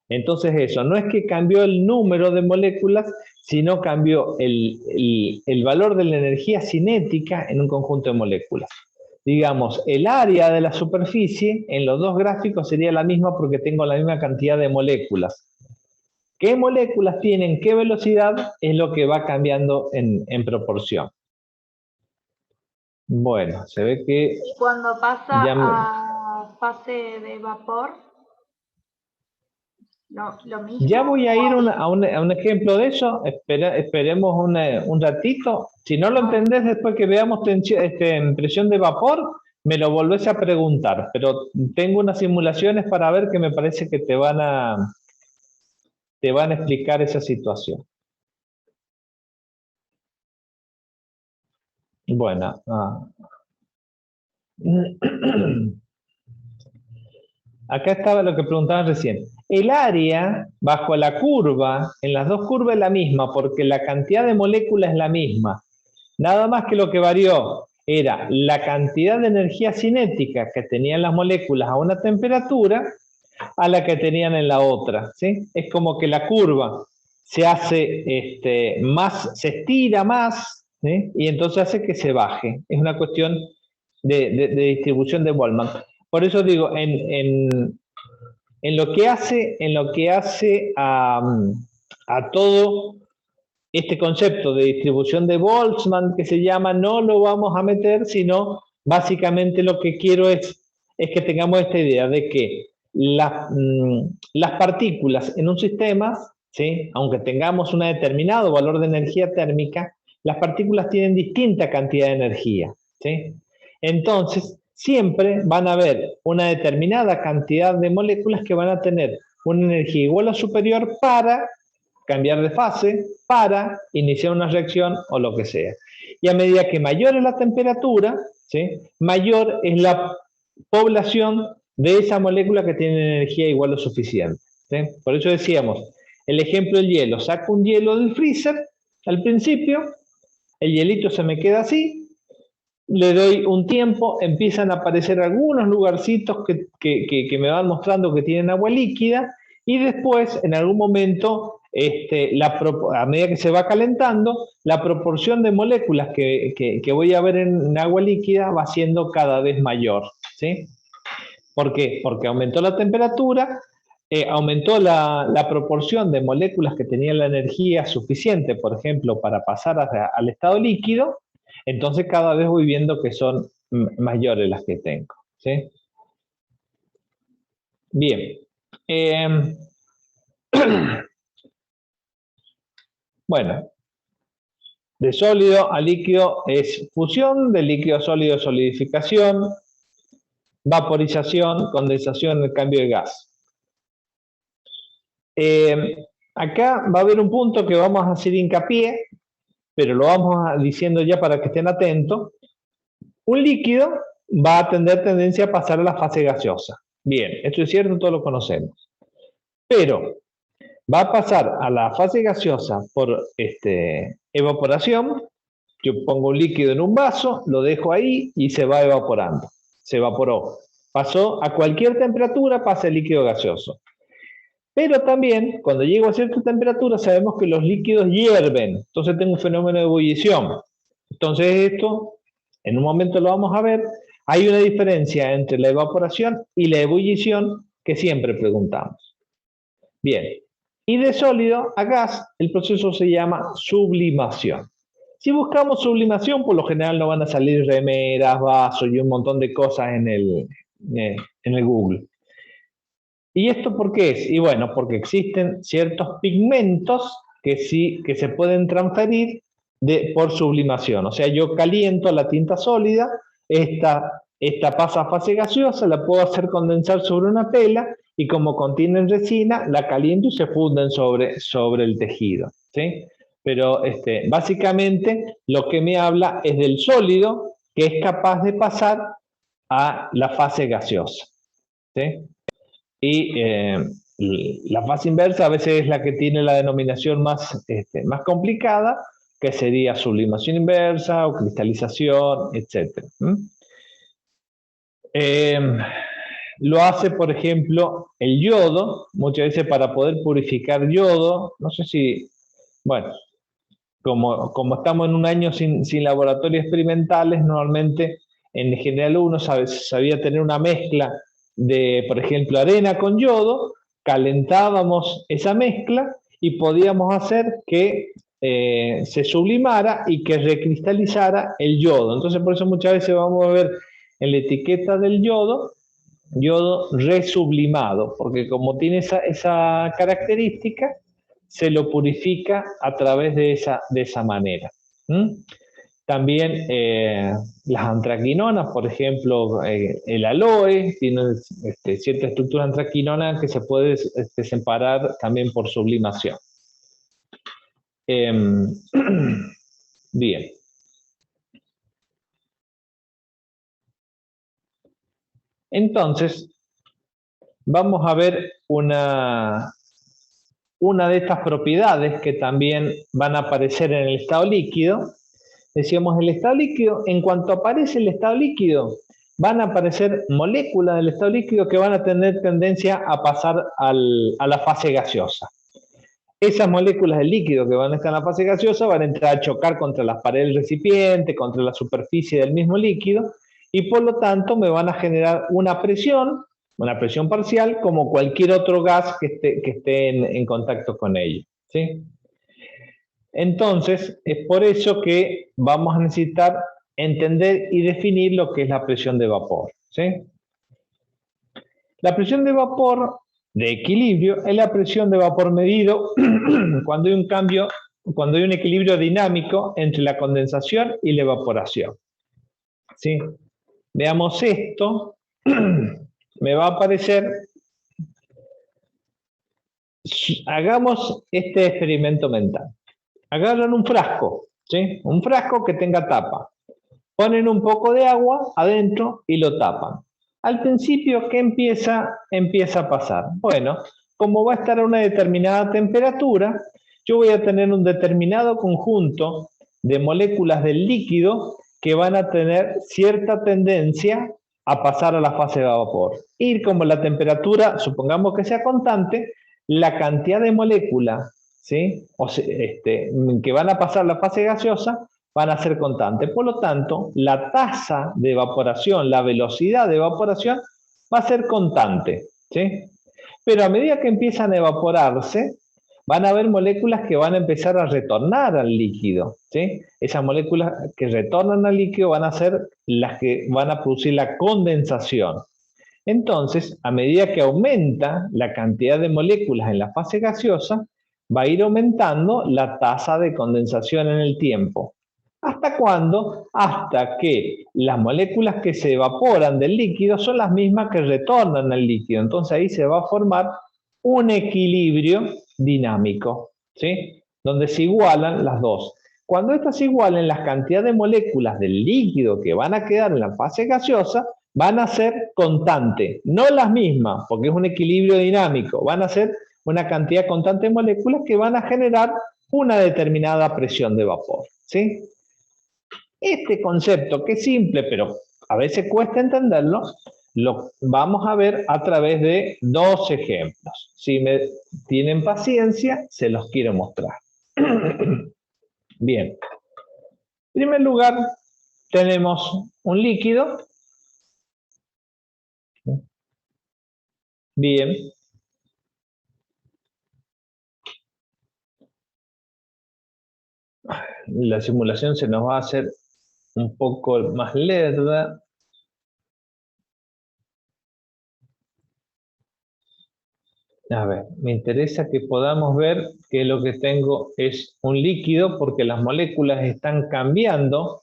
Entonces eso, no es que cambió el número de moléculas, sino cambió el valor de la energía cinética en un conjunto de moléculas. Digamos, el área de la superficie en los dos gráficos sería la misma porque tengo la misma cantidad de moléculas. ¿Qué moléculas tienen qué velocidad? Es lo que va cambiando en proporción. Bueno, se ve que... ¿Y cuando pasa a fase de vapor? No, lo mismo. Ya voy a ir a un ejemplo de eso. Esperemos un ratito. Si no lo entendés después que veamos presión de vapor, me lo volvés a preguntar. Pero tengo unas simulaciones para ver que me parece que te van a explicar esa situación. Bueno. Acá estaba lo que preguntaban recién. El área bajo la curva, en las dos curvas es la misma, porque la cantidad de moléculas es la misma. Nada más que lo que varió era la cantidad de energía cinética que tenían las moléculas a una temperatura a la que tenían en la otra, ¿sí? Es como que la curva se hace más, se estira más, ¿sí? Y entonces hace que se baje. Es una cuestión de distribución de Boltzmann. Por eso digo, en lo que hace a todo este concepto de distribución de Boltzmann que se llama, no lo vamos a meter, sino básicamente lo que quiero es que tengamos esta idea de que las partículas en un sistema, ¿sí? Aunque tengamos un determinado valor de energía térmica, las partículas tienen distinta cantidad de energía, ¿sí? Entonces, siempre van a haber una determinada cantidad de moléculas que van a tener una energía igual o superior para cambiar de fase, para iniciar una reacción o lo que sea. Y a medida que mayor es la temperatura, ¿sí? Mayor es la población de esa molécula que tiene energía igual o suficiente, ¿sí? Por eso decíamos, el ejemplo del hielo, saco un hielo del freezer al principio, el hielito se me queda así, le doy un tiempo, empiezan a aparecer algunos lugarcitos que me van mostrando que tienen agua líquida, y después, en algún momento, a medida que se va calentando, la proporción de moléculas que voy a ver en agua líquida va siendo cada vez mayor, ¿sí? ¿Por qué? Porque aumentó la temperatura, aumentó la proporción de moléculas que tenían la energía suficiente, por ejemplo, para pasar al estado líquido. Entonces cada vez voy viendo que son mayores las que tengo, ¿sí? Bien. Bueno, de sólido a líquido es fusión, de líquido a sólido solidificación, vaporización, condensación, el cambio de gas. Acá va a haber un punto que vamos a hacer hincapié, pero lo vamos diciendo ya para que estén atentos. Un líquido va a tener tendencia a pasar a la fase gaseosa. Bien, esto es cierto, todos lo conocemos. Pero va a pasar a la fase gaseosa por evaporación. Yo pongo un líquido en un vaso, lo dejo ahí y se va evaporando. Se evaporó. Pasó a cualquier temperatura, pasa el líquido gaseoso. Pero también, cuando llego a cierta temperatura, sabemos que los líquidos hierven. Entonces tengo un fenómeno de ebullición. Entonces esto, en un momento lo vamos a ver, hay una diferencia entre la evaporación y la ebullición que siempre preguntamos. Bien, y de sólido a gas, el proceso se llama sublimación. Si buscamos sublimación, por lo general no van a salir remeras, vasos y un montón de cosas en el Google. ¿Y esto por qué es? Y bueno, porque existen ciertos pigmentos que se pueden transferir por sublimación. O sea, yo caliento la tinta sólida, esta pasa a fase gaseosa, la puedo hacer condensar sobre una tela y como contienen resina, la caliento y se funden sobre el tejido, ¿sí? Pero básicamente lo que me habla es del sólido que es capaz de pasar a la fase gaseosa, ¿sí? Y la fase inversa a veces es la que tiene la denominación más complicada, que sería sublimación inversa o cristalización, etc. Lo hace, por ejemplo, el yodo, muchas veces para poder purificar yodo, no sé si, bueno, como estamos en un año sin laboratorios experimentales, normalmente en general uno sabía tener una mezcla de, por ejemplo, arena con yodo, calentábamos esa mezcla y podíamos hacer que se sublimara y que recristalizara el yodo. Entonces por eso muchas veces vamos a ver en la etiqueta del yodo resublimado, porque como tiene esa característica, se lo purifica a través de esa manera. También las antraquinonas, por ejemplo, el aloe, tiene cierta estructura antraquinona que se puede separar también por sublimación. Bien. Entonces, vamos a ver una de estas propiedades que también van a aparecer en el estado líquido. Decíamos, el estado líquido, en cuanto aparece el estado líquido, van a aparecer moléculas del estado líquido que van a tener tendencia a pasar a la fase gaseosa. Esas moléculas del líquido que van a estar en la fase gaseosa van a entrar a chocar contra las paredes del recipiente, contra la superficie del mismo líquido, y por lo tanto me van a generar una presión parcial, como cualquier otro gas que esté en contacto con ello, ¿sí? Entonces, es por eso que vamos a necesitar entender y definir lo que es la presión de vapor, ¿sí? La presión de vapor de equilibrio es la presión de vapor medido cuando hay un equilibrio dinámico entre la condensación y la evaporación, ¿sí? Veamos esto. Me va a aparecer. Hagamos este experimento mental. Agarran un frasco, ¿sí? Un frasco que tenga tapa. Ponen un poco de agua adentro y lo tapan. Al principio, ¿qué empieza a pasar? Bueno, como va a estar a una determinada temperatura, yo voy a tener un determinado conjunto de moléculas del líquido que van a tener cierta tendencia a pasar a la fase de vapor. Y como la temperatura, supongamos que sea constante, la cantidad de moléculas, ¿sí? Que van a pasar la fase gaseosa van a ser constantes. Por lo tanto, la tasa de evaporación, la velocidad de evaporación va a ser constante, ¿sí? Pero a medida que empiezan a evaporarse, van a haber moléculas que van a empezar a retornar al líquido, ¿sí? Esas moléculas que retornan al líquido van a ser las que van a producir la condensación. Entonces, a medida que aumenta la cantidad de moléculas en la fase gaseosa, va a ir aumentando la tasa de condensación en el tiempo. ¿Hasta cuándo? Hasta que las moléculas que se evaporan del líquido son las mismas que retornan al líquido. Entonces ahí se va a formar un equilibrio dinámico, ¿sí? Donde se igualan las dos. Cuando estas se igualen, las cantidades de moléculas del líquido que van a quedar en la fase gaseosa van a ser constantes, no las mismas, porque es un equilibrio dinámico, van a ser una cantidad constante de moléculas que van a generar una determinada presión de vapor, ¿sí? Este concepto, que es simple, pero a veces cuesta entenderlo, lo vamos a ver a través de dos ejemplos. Si me tienen paciencia, se los quiero mostrar. Bien. En primer lugar, tenemos un líquido. Bien. La simulación se nos va a hacer un poco más lerda. A ver, me interesa que podamos ver que lo que tengo es un líquido porque las moléculas están cambiando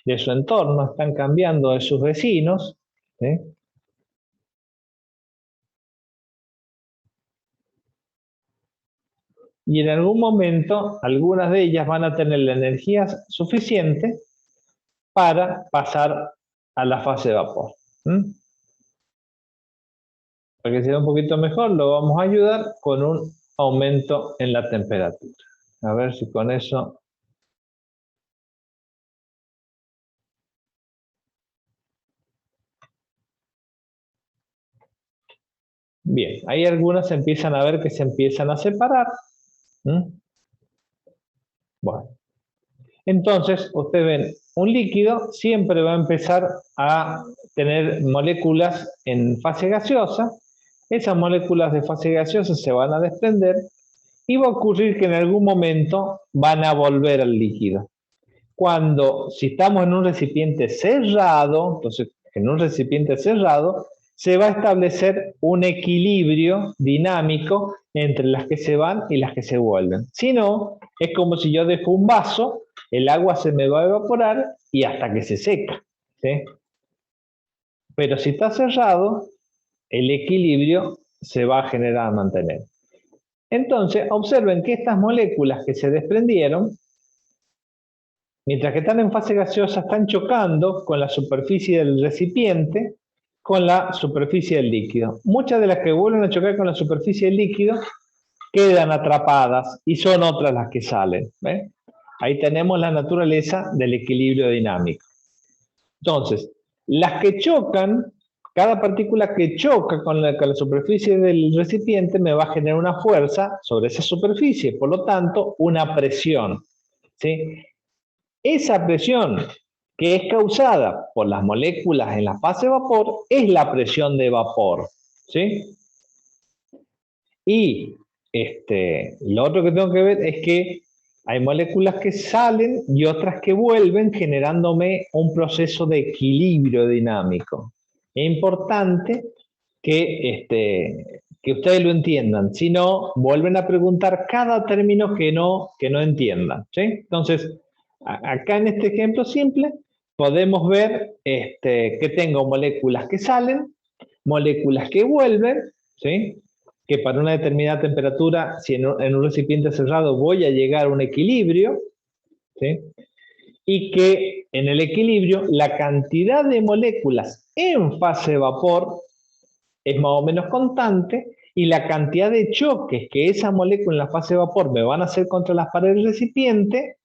de su entorno, están cambiando de sus vecinos, ¿sí? Y en algún momento algunas de ellas van a tener la energía suficiente para pasar a la fase de vapor. Para que sea un poquito mejor, lo vamos a ayudar con un aumento en la temperatura. A ver si con eso... Bien, hay algunas empiezan a ver que se empiezan a separar. Bueno, entonces ustedes ven, un líquido siempre va a empezar a tener moléculas en fase gaseosa. Esas moléculas de fase gaseosa se van a desprender y va a ocurrir que en algún momento van a volver al líquido. Si estamos en un recipiente cerrado, entonces en un recipiente cerrado, se va a establecer un equilibrio dinámico entre las que se van y las que se vuelven. Si no, es como si yo dejo un vaso, el agua se me va a evaporar y hasta que se seca, ¿sí? Pero si está cerrado, el equilibrio se va a generar, a mantener. Entonces, observen que estas moléculas que se desprendieron, mientras que están en fase gaseosa, están chocando con la superficie del recipiente, con la superficie del líquido. Muchas de las que vuelven a chocar con la superficie del líquido quedan atrapadas y son otras las que salen. ¿Ven? Ahí tenemos la naturaleza del equilibrio dinámico. Entonces, Las que chocan, cada partícula que choca con la superficie del recipiente me va a generar una fuerza sobre esa superficie, por lo tanto, una presión, ¿sí? Esa presión que es causada por las moléculas en la fase vapor es la presión de vapor, ¿sí? Y lo otro que tengo que ver es que hay moléculas que salen y otras que vuelven generándome un proceso de equilibrio dinámico. Es importante que ustedes lo entiendan, si no, vuelven a preguntar cada término que no entiendan, ¿sí? Entonces, acá en este ejemplo simple, podemos ver que tengo moléculas que salen, moléculas que vuelven, ¿sí? Que para una determinada temperatura, si en un recipiente cerrado voy a llegar a un equilibrio, ¿sí? Y que en el equilibrio la cantidad de moléculas en fase vapor es más o menos constante y la cantidad de choques que esa molécula en la fase vapor me van a hacer contra las paredes del recipiente,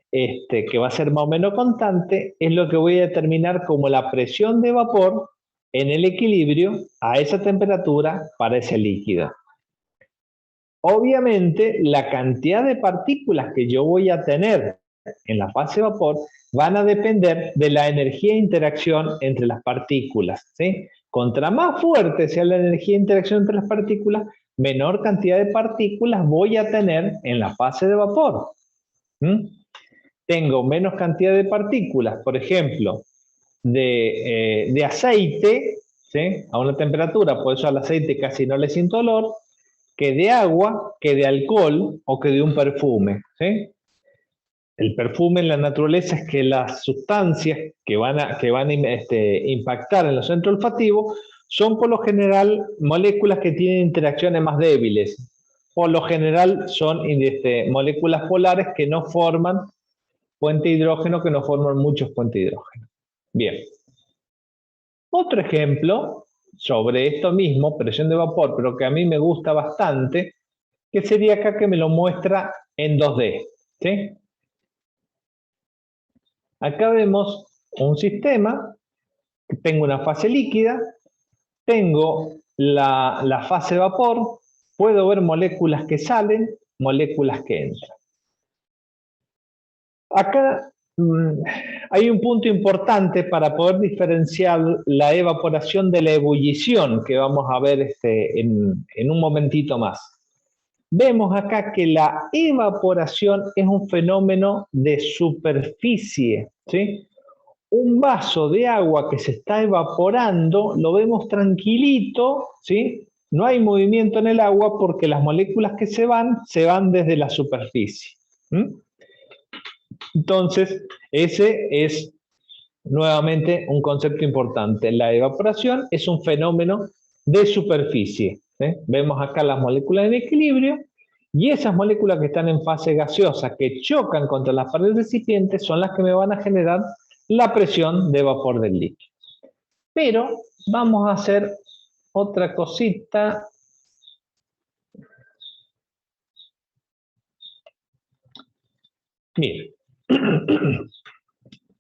que va a ser más o menos constante, es lo que voy a determinar como la presión de vapor en el equilibrio a esa temperatura para ese líquido. Obviamente, la cantidad de partículas que yo voy a tener en la fase vapor van a depender de la energía de interacción entre las partículas, ¿sí? Contra más fuerte sea la energía de interacción entre las partículas, menor cantidad de partículas voy a tener en la fase de vapor. Tengo menos cantidad de partículas, por ejemplo, de aceite, ¿sí? A una temperatura, por eso al aceite casi no le siento olor, que de agua, que de alcohol o que de un perfume, ¿sí? El perfume en la naturaleza es que las sustancias que van a impactar en los centros olfativos son por lo general moléculas que tienen interacciones más débiles. Por lo general son moléculas polares que no forman puente de hidrógeno, que no forman muchos puentes de hidrógeno. Bien. Otro ejemplo sobre esto mismo, presión de vapor, pero que a mí me gusta bastante, que sería acá que me lo muestra en 2D, ¿sí? Acá vemos un sistema, tengo una fase líquida, tengo la fase vapor, puedo ver moléculas que salen, moléculas que entran. Acá hay un punto importante para poder diferenciar la evaporación de la ebullición, que vamos a ver en un momentito más. Vemos acá que la evaporación es un fenómeno de superficie, ¿sí? Un vaso de agua que se está evaporando, lo vemos tranquilito, ¿sí? No hay movimiento en el agua porque las moléculas que se van desde la superficie. Entonces, ese es nuevamente un concepto importante. La evaporación es un fenómeno de superficie. Vemos acá las moléculas en equilibrio y esas moléculas que están en fase gaseosa que chocan contra las paredes del recipiente son las que me van a generar la presión de vapor del líquido. Pero vamos a hacer otra cosita. Miren.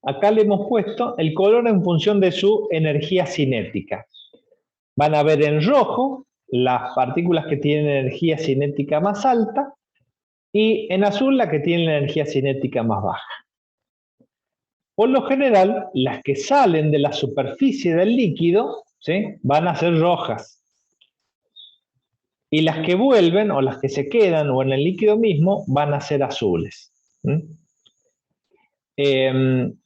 Acá le hemos puesto el color en función de su energía cinética. Van a ver en rojo las partículas que tienen energía cinética más alta y en azul las que tienen energía cinética más baja. Por lo general, las que salen de la superficie del líquido, ¿sí?, van a ser rojas. Y las que vuelven o las que se quedan o en el líquido mismo van a ser azules.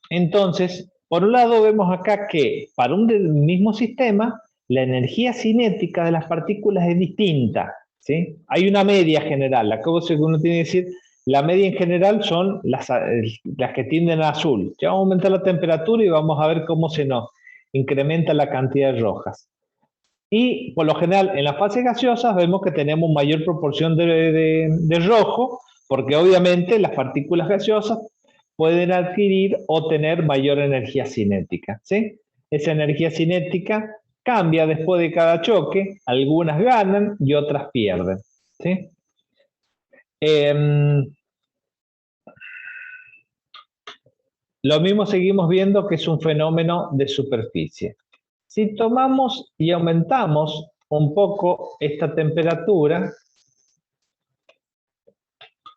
Entonces, por un lado vemos acá que para un mismo sistema la energía cinética de las partículas es distinta, ¿sí? Hay una media general, la cosa que uno tiene que decir, la media en general son las que tienden a azul. Ya vamos a aumentar la temperatura y vamos a ver cómo se nos incrementa la cantidad de rojas. Y por lo general en las fases gaseosas vemos que tenemos mayor proporción de rojo, porque obviamente las partículas gaseosas pueden adquirir o tener mayor energía cinética, ¿sí? Esa energía cinética cambia después de cada choque, algunas ganan y otras pierden, ¿sí? lo mismo seguimos viendo que es un fenómeno de superficie. Si tomamos y aumentamos un poco esta temperatura,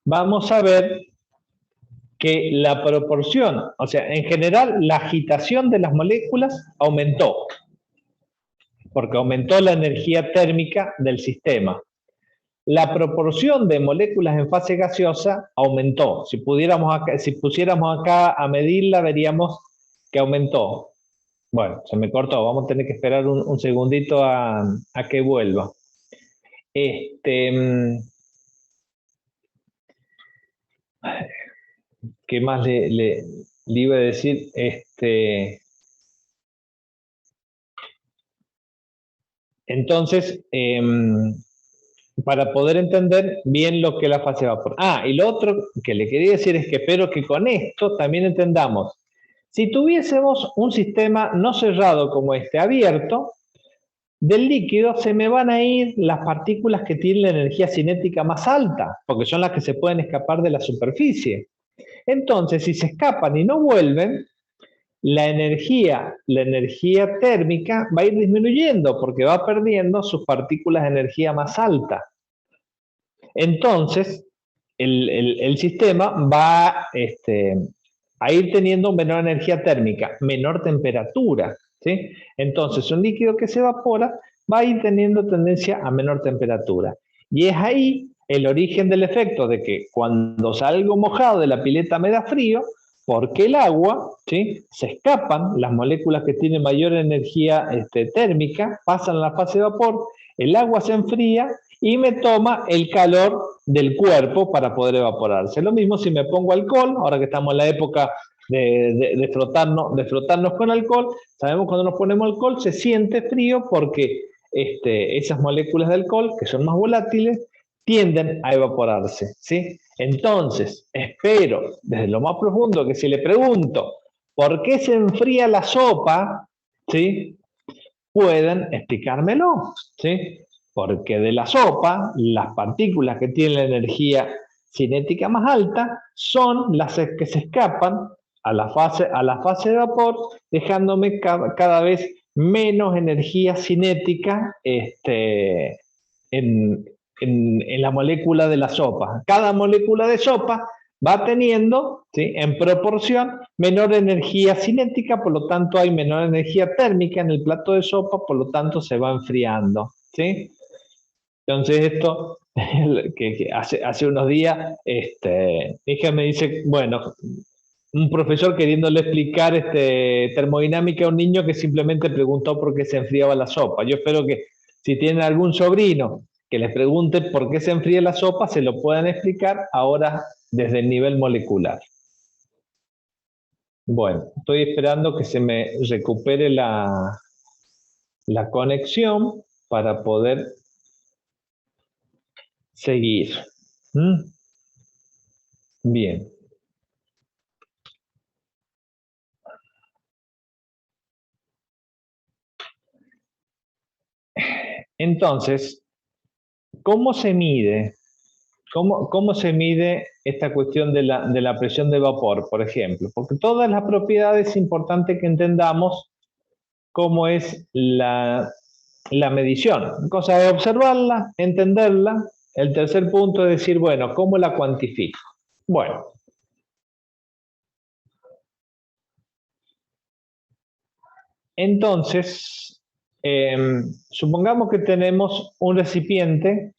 vamos a ver que la proporción, o sea, en general la agitación de las moléculas aumentó, porque aumentó la energía térmica del sistema. La proporción de moléculas en fase gaseosa aumentó. Si pusiéramos acá a medirla, veríamos que aumentó. Bueno, se me cortó, vamos a tener que esperar un segundito a que vuelva. ¿Qué más le iba a decir? Entonces, para poder entender bien lo que es la fase de vapor. Y lo otro que le quería decir es que espero que con esto también entendamos. Si tuviésemos un sistema no cerrado como este, abierto, del líquido se me van a ir las partículas que tienen la energía cinética más alta, porque son las que se pueden escapar de la superficie. Entonces, si se escapan y no vuelven, la energía térmica va a ir disminuyendo porque va perdiendo sus partículas de energía más alta. Entonces, el sistema va a ir teniendo menor energía térmica, menor temperatura, ¿sí? Entonces, un líquido que se evapora va a ir teniendo tendencia a menor temperatura. Y es ahí el origen del efecto de que cuando salgo mojado de la pileta me da frío, porque el agua, ¿sí? Se escapan las moléculas que tienen mayor energía térmica, pasan a la fase de vapor, el agua se enfría y me toma el calor del cuerpo para poder evaporarse. Lo mismo si me pongo alcohol, ahora que estamos en la época de frotarnos con alcohol, sabemos cuando nos ponemos alcohol se siente frío porque esas moléculas de alcohol, que son más volátiles, tienden a evaporarse, ¿sí? Entonces, espero desde lo más profundo que si le pregunto ¿por qué se enfría la sopa? ¿Sí? Pueden explicármelo, ¿sí? Porque de la sopa, las partículas que tienen la energía cinética más alta son las que se escapan a la fase de vapor, dejándome cada vez menos energía cinética en la molécula de la sopa. Cada molécula de sopa va teniendo, ¿sí? En proporción menor energía cinética, por lo tanto hay menor energía térmica en el plato de sopa, por lo tanto se va enfriando, ¿sí? Entonces esto, que hace unos días, mi hija me dice, bueno, un profesor queriéndole explicar termodinámica a un niño que simplemente preguntó por qué se enfriaba la sopa. Yo espero que si tienen algún sobrino que les pregunte por qué se enfría la sopa, se lo puedan explicar ahora desde el nivel molecular. Bueno, estoy esperando que se me recupere la conexión para poder seguir. Bien. Entonces, ¿cómo se mide? ¿Cómo se mide esta cuestión de la presión de vapor, por ejemplo? Porque todas las propiedades es importante que entendamos cómo es la medición. Cosa de observarla, entenderla. El tercer punto es decir, bueno, ¿cómo la cuantifico? Bueno. Entonces, supongamos que tenemos un recipiente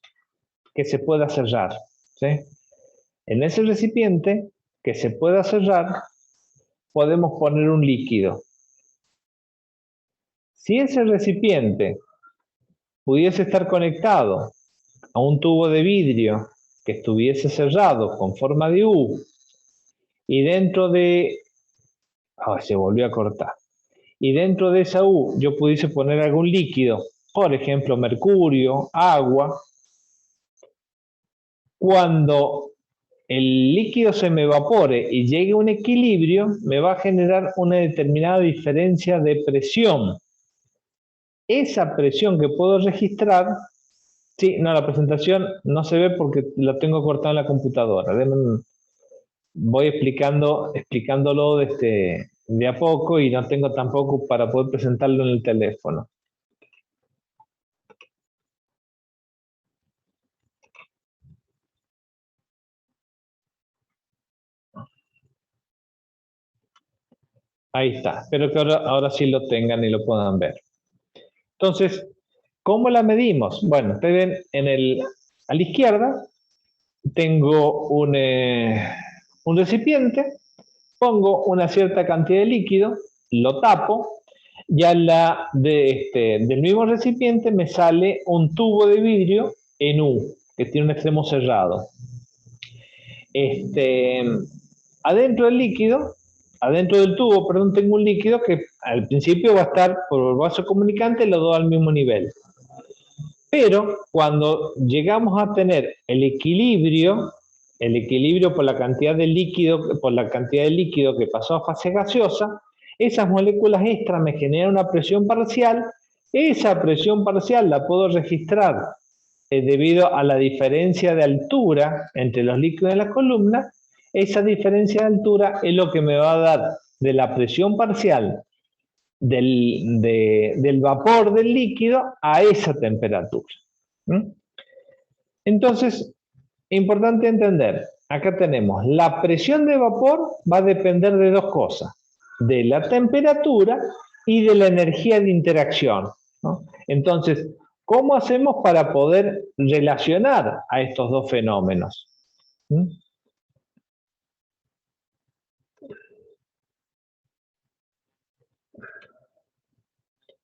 que se pueda cerrar, ¿sí? En ese recipiente que se pueda cerrar, podemos poner un líquido. Si ese recipiente pudiese estar conectado a un tubo de vidrio que estuviese cerrado con forma de U, y dentro de... se volvió a cortar. Y dentro de esa U yo pudiese poner algún líquido, por ejemplo mercurio, agua. Cuando el líquido se me evapore y llegue a un equilibrio, me va a generar una determinada diferencia de presión. Esa presión que puedo registrar, sí, no, la presentación no se ve porque la tengo cortada en la computadora. voy explicándolo de a poco y no tengo tampoco para poder presentarlo en el teléfono. Ahí está, espero que ahora sí lo tengan y lo puedan ver. Entonces, ¿cómo la medimos? Bueno, ustedes ven a la izquierda tengo un recipiente, pongo una cierta cantidad de líquido, lo tapo, y del mismo recipiente me sale un tubo de vidrio en U, que tiene un extremo cerrado. Adentro del líquido, adentro del tubo, perdón, tengo un líquido que al principio va a estar por el vaso comunicante, los dos al mismo nivel. Pero cuando llegamos a tener el equilibrio por la cantidad de líquido que pasó a fase gaseosa, esas moléculas extra me generan una presión parcial. Esa presión parcial la puedo registrar debido a la diferencia de altura entre los líquidos de la columna. Esa diferencia de altura es lo que me va a dar de la presión parcial del vapor del líquido a esa temperatura. Entonces, importante entender, acá tenemos la presión de vapor va a depender de dos cosas, de la temperatura y de la energía de interacción, ¿no? Entonces, ¿cómo hacemos para poder relacionar a estos dos fenómenos?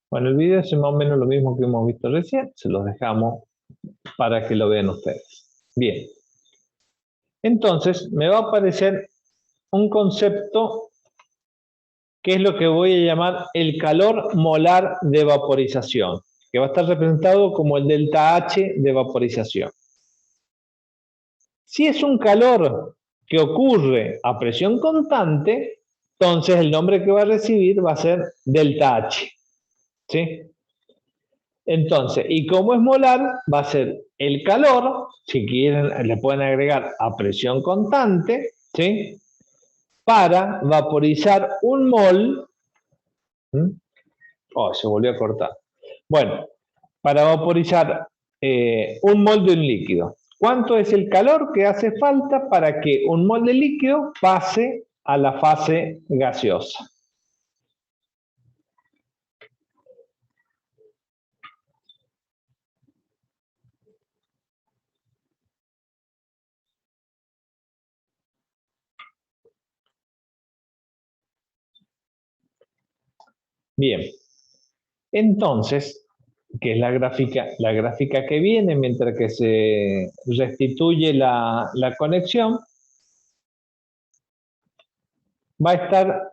Bueno, el video es más o menos lo mismo que hemos visto recién, se los dejamos para que lo vean ustedes. Bien. Entonces, me va a aparecer un concepto que es lo que voy a llamar el calor molar de vaporización, que va a estar representado como el delta H de vaporización. Si es un calor que ocurre a presión constante, entonces el nombre que va a recibir va a ser delta H. ¿Sí? Entonces, y como es molar, va a ser el calor, si quieren le pueden agregar a presión constante, ¿sí? Para vaporizar un mol. Oh, se volvió a cortar. Bueno, para vaporizar un mol de un líquido. ¿Cuánto es el calor que hace falta para que un mol de líquido pase a la fase gaseosa? Bien, entonces, que es la gráfica que viene mientras que se restituye la conexión, va a estar,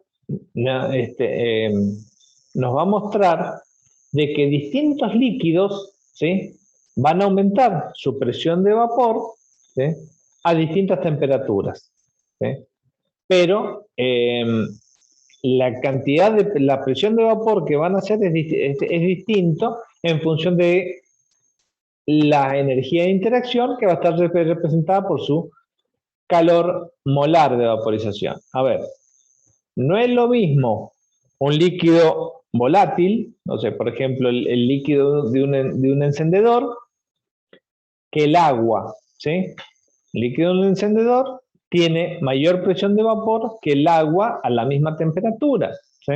nos va a mostrar de que distintos líquidos, ¿sí?, van a aumentar su presión de vapor, ¿sí?, a distintas temperaturas, ¿sí? Pero la presión de vapor que van a hacer es distinto en función de la energía de interacción que va a estar representada por su calor molar de vaporización. A ver, no es lo mismo un líquido volátil, no sé, por ejemplo, el líquido de un encendedor, que el agua, ¿sí? El líquido de un encendedor tiene mayor presión de vapor que el agua a la misma temperatura, ¿sí?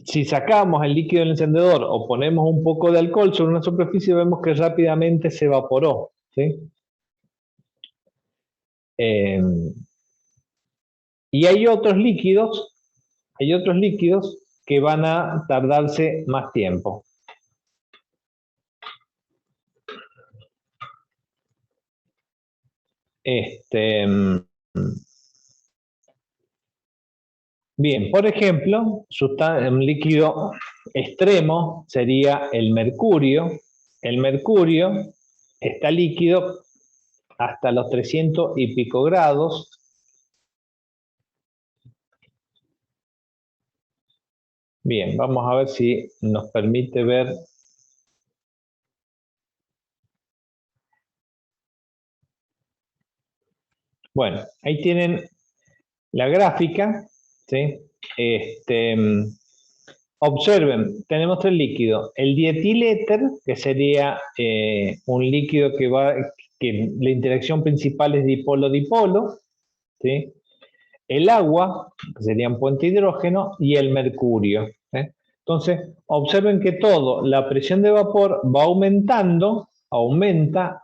Si sacamos el líquido del encendedor o ponemos un poco de alcohol sobre una superficie, vemos que rápidamente se evaporó, ¿sí? Y hay otros líquidos que van a tardarse más tiempo. Bien, por ejemplo, un líquido extremo sería el mercurio. El mercurio está líquido hasta los 300 y pico grados. Bien, vamos a ver si nos permite ver. Bueno, ahí tienen la gráfica, ¿sí? Observen, tenemos tres líquidos. El dietiléter, que sería un líquido que la interacción principal es dipolo-dipolo, ¿sí? El agua, que serían puente hidrógeno, y el mercurio. Entonces, observen que la presión de vapor va aumentando, aumenta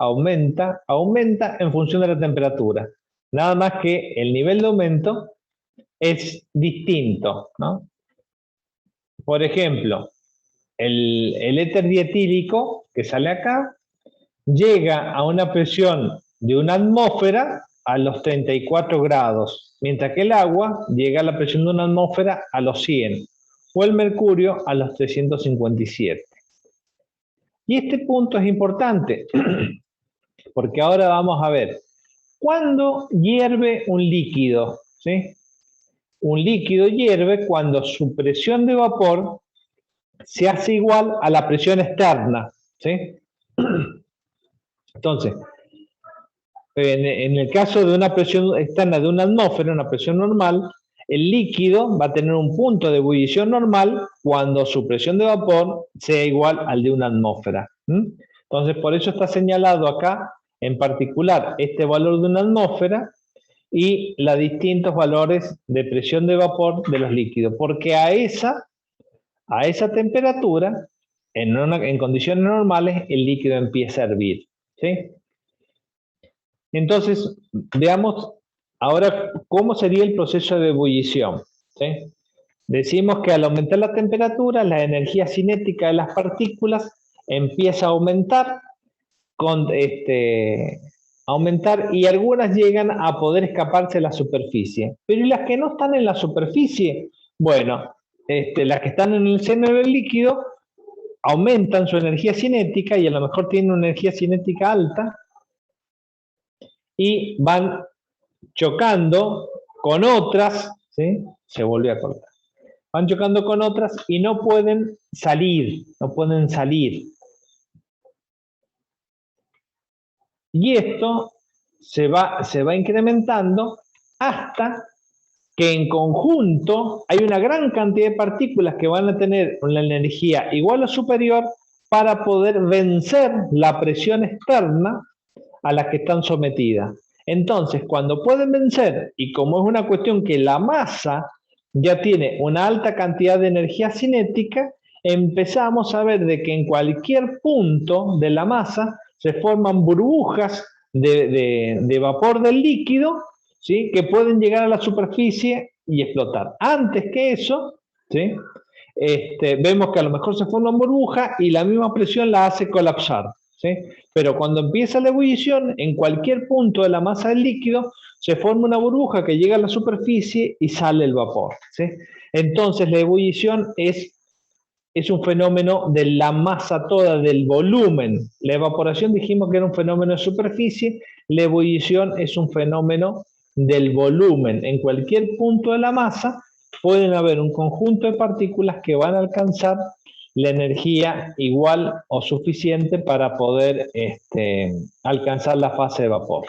en función de la temperatura. Nada más que el nivel de aumento es distinto, ¿no? Por ejemplo, el éter dietílico que sale acá llega a una presión de una atmósfera a los 34 grados, mientras que el agua llega a la presión de una atmósfera a los 100, o el mercurio a los 357. Y este punto es importante, porque ahora vamos a ver, ¿cuándo hierve un líquido? ¿Sí? Un líquido hierve cuando su presión de vapor se hace igual a la presión externa, ¿sí? Entonces, en el caso de una presión externa de una atmósfera, una presión normal, el líquido va a tener un punto de ebullición normal cuando su presión de vapor sea igual al de una atmósfera. Entonces, por eso está señalado acá, en particular, este valor de una atmósfera y los distintos valores de presión de vapor de los líquidos, porque a esa temperatura, en condiciones normales, el líquido empieza a hervir, ¿sí? Entonces, veamos ahora cómo sería el proceso de ebullición, ¿sí? Decimos que al aumentar la temperatura, la energía cinética de las partículas empieza a aumentar, y algunas llegan a poder escaparse de la superficie. Pero ¿y las que no están en la superficie? Bueno, las que están en el seno del líquido aumentan su energía cinética y a lo mejor tienen una energía cinética alta y van chocando con otras, ¿sí? Se volvió a cortar. Van chocando con otras y no pueden salir. Y esto se va incrementando hasta que en conjunto hay una gran cantidad de partículas que van a tener una energía igual o superior para poder vencer la presión externa a la que están sometidas. Entonces, cuando pueden vencer, y como es una cuestión que la masa ya tiene una alta cantidad de energía cinética, empezamos a ver de que en cualquier punto de la masa se forman burbujas de vapor del líquido, ¿sí? Que pueden llegar a la superficie y explotar. Antes que eso, ¿sí? Vemos que a lo mejor se forman burbujas y la misma presión la hace colapsar, ¿sí? Pero cuando empieza la ebullición, en cualquier punto de la masa del líquido, se forma una burbuja que llega a la superficie y sale el vapor, ¿sí? Entonces la ebullición es un fenómeno de la masa toda, del volumen. La evaporación dijimos que era un fenómeno de superficie, la ebullición es un fenómeno del volumen. En cualquier punto de la masa pueden haber un conjunto de partículas que van a alcanzar la energía igual o suficiente para poder alcanzar la fase de vapor.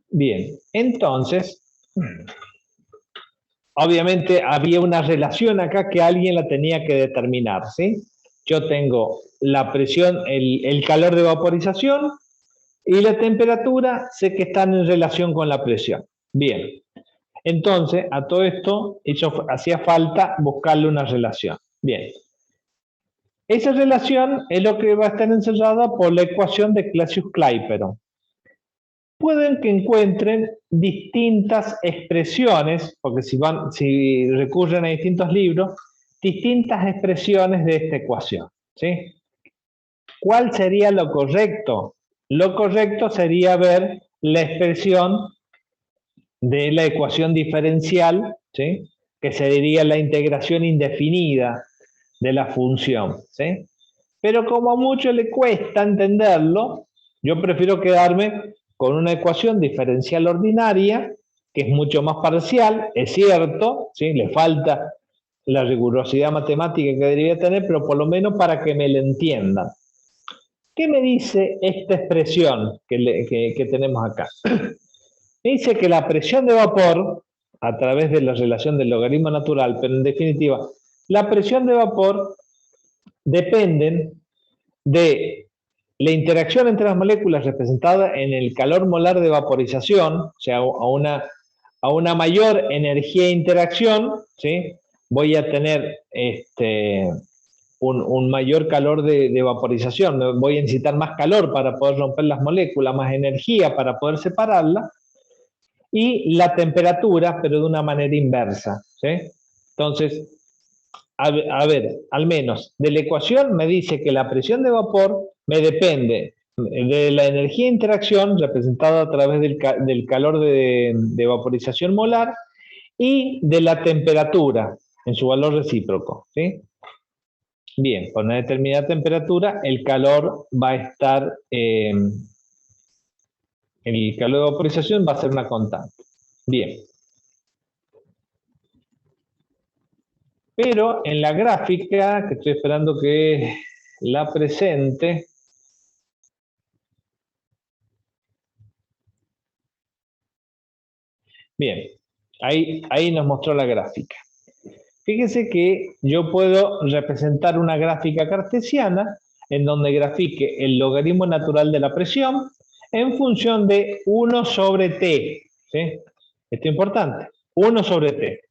Bien, entonces, obviamente había una relación acá que alguien la tenía que determinar, ¿sí? Yo tengo la presión, el calor de vaporización y la temperatura, sé que están en relación con la presión. Bien, entonces a todo esto hacía falta buscarle una relación. Bien, esa relación es lo que va a estar encerrada por la ecuación de Clausius-Clapeyron. Pueden que encuentren distintas expresiones, porque si recurren a distintos libros, distintas expresiones de esta ecuación, ¿sí? ¿Cuál sería lo correcto? Lo correcto sería ver la expresión de la ecuación diferencial, ¿sí? Que sería la integración indefinida de la función, ¿sí? Pero como a mucho le cuesta entenderlo, yo prefiero quedarme con una ecuación diferencial ordinaria, que es mucho más parcial, es cierto, ¿sí? Le falta la rigurosidad matemática que debería tener, pero por lo menos para que me la entiendan. ¿Qué me dice esta expresión que tenemos acá? Me dice que la presión de vapor, a través de la relación del logaritmo natural, pero en definitiva, la presión de vapor depende de la interacción entre las moléculas representada en el calor molar de vaporización, o sea, a una mayor energía de interacción, ¿sí? Voy a tener un mayor calor de vaporización, voy a necesitar más calor para poder romper las moléculas, más energía para poder separarlas, y la temperatura, pero de una manera inversa, ¿sí? Entonces, a ver, al menos de la ecuación me dice que la presión de vapor me depende de la energía de interacción representada a través del calor de vaporización molar y de la temperatura en su valor recíproco, ¿sí? Bien, con una determinada temperatura el calor va a estar, el calor de vaporización va a ser una constante. Bien. Pero en la gráfica, que estoy esperando que la presente, bien, ahí nos mostró la gráfica. Fíjense que yo puedo representar una gráfica cartesiana en donde grafique el logaritmo natural de la presión en función de 1 sobre t. ¿Sí? Esto es importante, 1 sobre t.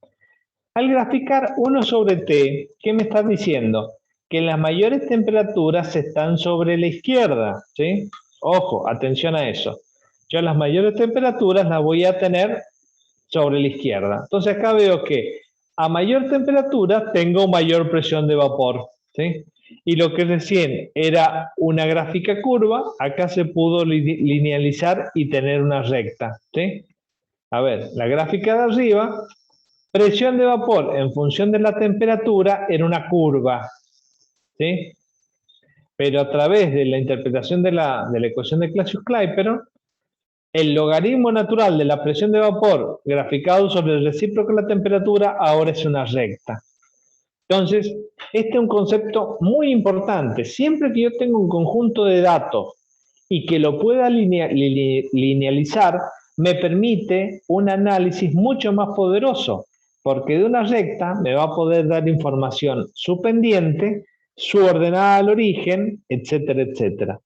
Al graficar 1 sobre t, ¿qué me está diciendo? Que las mayores temperaturas están sobre la izquierda, ¿sí? Ojo, atención a eso. Yo las mayores temperaturas las voy a tener sobre la izquierda. Entonces acá veo que a mayor temperatura tengo mayor presión de vapor, ¿sí? Y lo que recién era una gráfica curva, acá se pudo linealizar y tener una recta, ¿sí? A ver, la gráfica de arriba, presión de vapor en función de la temperatura era una curva, ¿sí? Pero a través de la interpretación de la ecuación de Clausius-Clapeyron, el logaritmo natural de la presión de vapor graficado sobre el recíproco de la temperatura ahora es una recta. Entonces, este es un concepto muy importante. Siempre que yo tengo un conjunto de datos y que lo pueda linealizar, me permite un análisis mucho más poderoso, porque de una recta me va a poder dar información su pendiente, su ordenada al origen, etcétera, etcétera.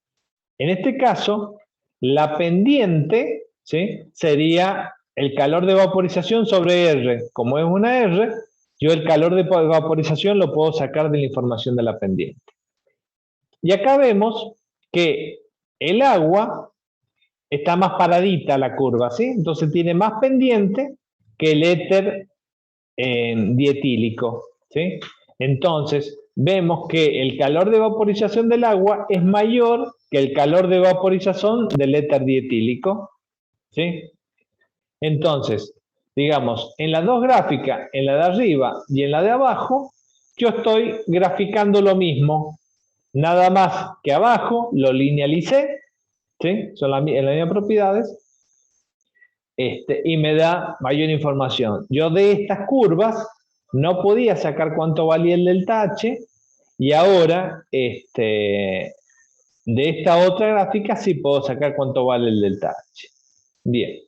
En este caso, la pendiente, ¿sí?, sería el calor de vaporización sobre R. Como es una R, yo el calor de vaporización lo puedo sacar de la información de la pendiente. Y acá vemos que el agua está más paradita la curva, ¿sí? Entonces tiene más pendiente que el éter dietílico, ¿sí? Entonces vemos que el calor de vaporización del agua es mayor que el calor de vaporización del éter dietílico, ¿sí? Entonces, digamos, en las dos gráficas, en la de arriba y en la de abajo, yo estoy graficando lo mismo, nada más que abajo lo linealicé, ¿sí? Son las mismas propiedades, y me da mayor información. Yo de estas curvas no podía sacar cuánto valía el delta H, y ahora de esta otra gráfica sí puedo sacar cuánto vale el delta H. Bien.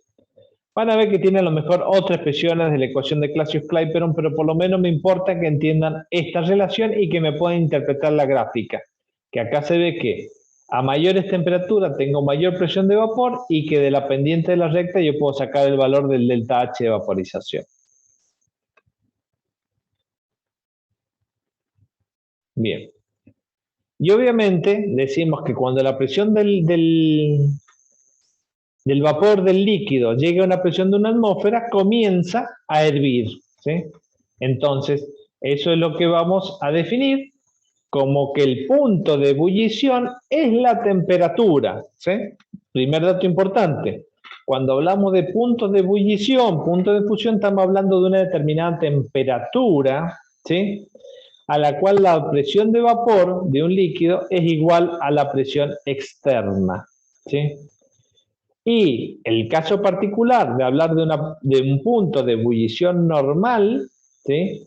Van a ver que tiene a lo mejor otras expresiones de la ecuación de Clausius-Clapeyron, pero por lo menos me importa que entiendan esta relación y que me puedan interpretar la gráfica. Que acá se ve que a mayores temperaturas tengo mayor presión de vapor y que de la pendiente de la recta yo puedo sacar el valor del delta H de vaporización. Bien. Y obviamente decimos que cuando la presión del vapor del líquido llega a una presión de una atmósfera, comienza a hervir, ¿sí? Entonces, eso es lo que vamos a definir como que el punto de ebullición es la temperatura, ¿sí? Primer dato importante. Cuando hablamos de puntos de ebullición, puntos de fusión, estamos hablando de una determinada temperatura, ¿sí?, a la cual la presión de vapor de un líquido es igual a la presión externa, ¿sí? Y el caso particular de hablar de un punto de ebullición normal, ¿sí?,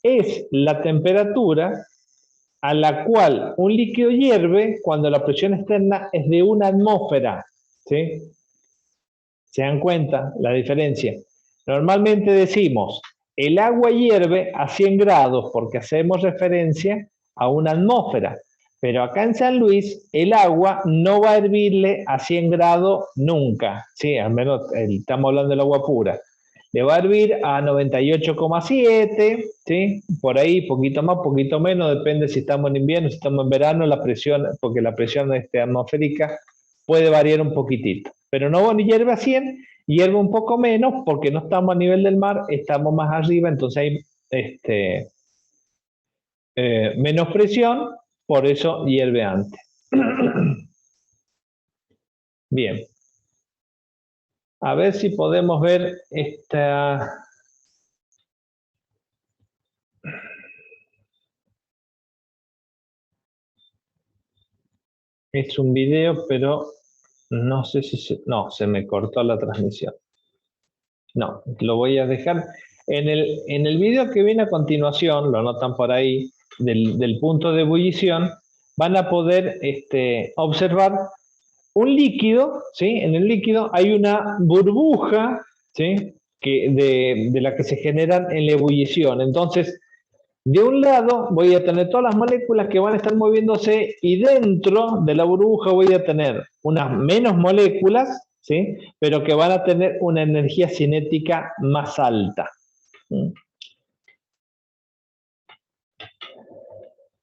es la temperatura a la cual un líquido hierve cuando la presión externa es de 1 atmósfera. ¿Sí? ¿Se dan cuenta la diferencia? Normalmente decimos, el agua hierve a 100 grados porque hacemos referencia a 1 atmósfera. Pero acá en San Luis, el agua no va a hervirle a 100 grados nunca. Sí, al menos estamos hablando del agua pura. Le va a hervir a 98,7, ¿sí? Por ahí, poquito más, poquito menos, depende si estamos en invierno, si estamos en verano, la presión, porque la presión atmosférica puede variar un poquitito. Pero no hierve a 100, hierve un poco menos porque no estamos a nivel del mar, estamos más arriba, entonces hay menos presión, por eso hierve antes. Bien. A ver si podemos ver esta... Es un video, pero no sé si no, se me cortó la transmisión. No, lo voy a dejar. En el video que viene a continuación, lo notan por ahí, del punto de ebullición, van a poder observar un líquido, ¿sí? En el líquido hay una burbuja, ¿sí? De la que se generan en la ebullición. Entonces, de un lado voy a tener todas las moléculas que van a estar moviéndose y dentro de la burbuja voy a tener unas menos moléculas, ¿sí? Pero que van a tener una energía cinética más alta.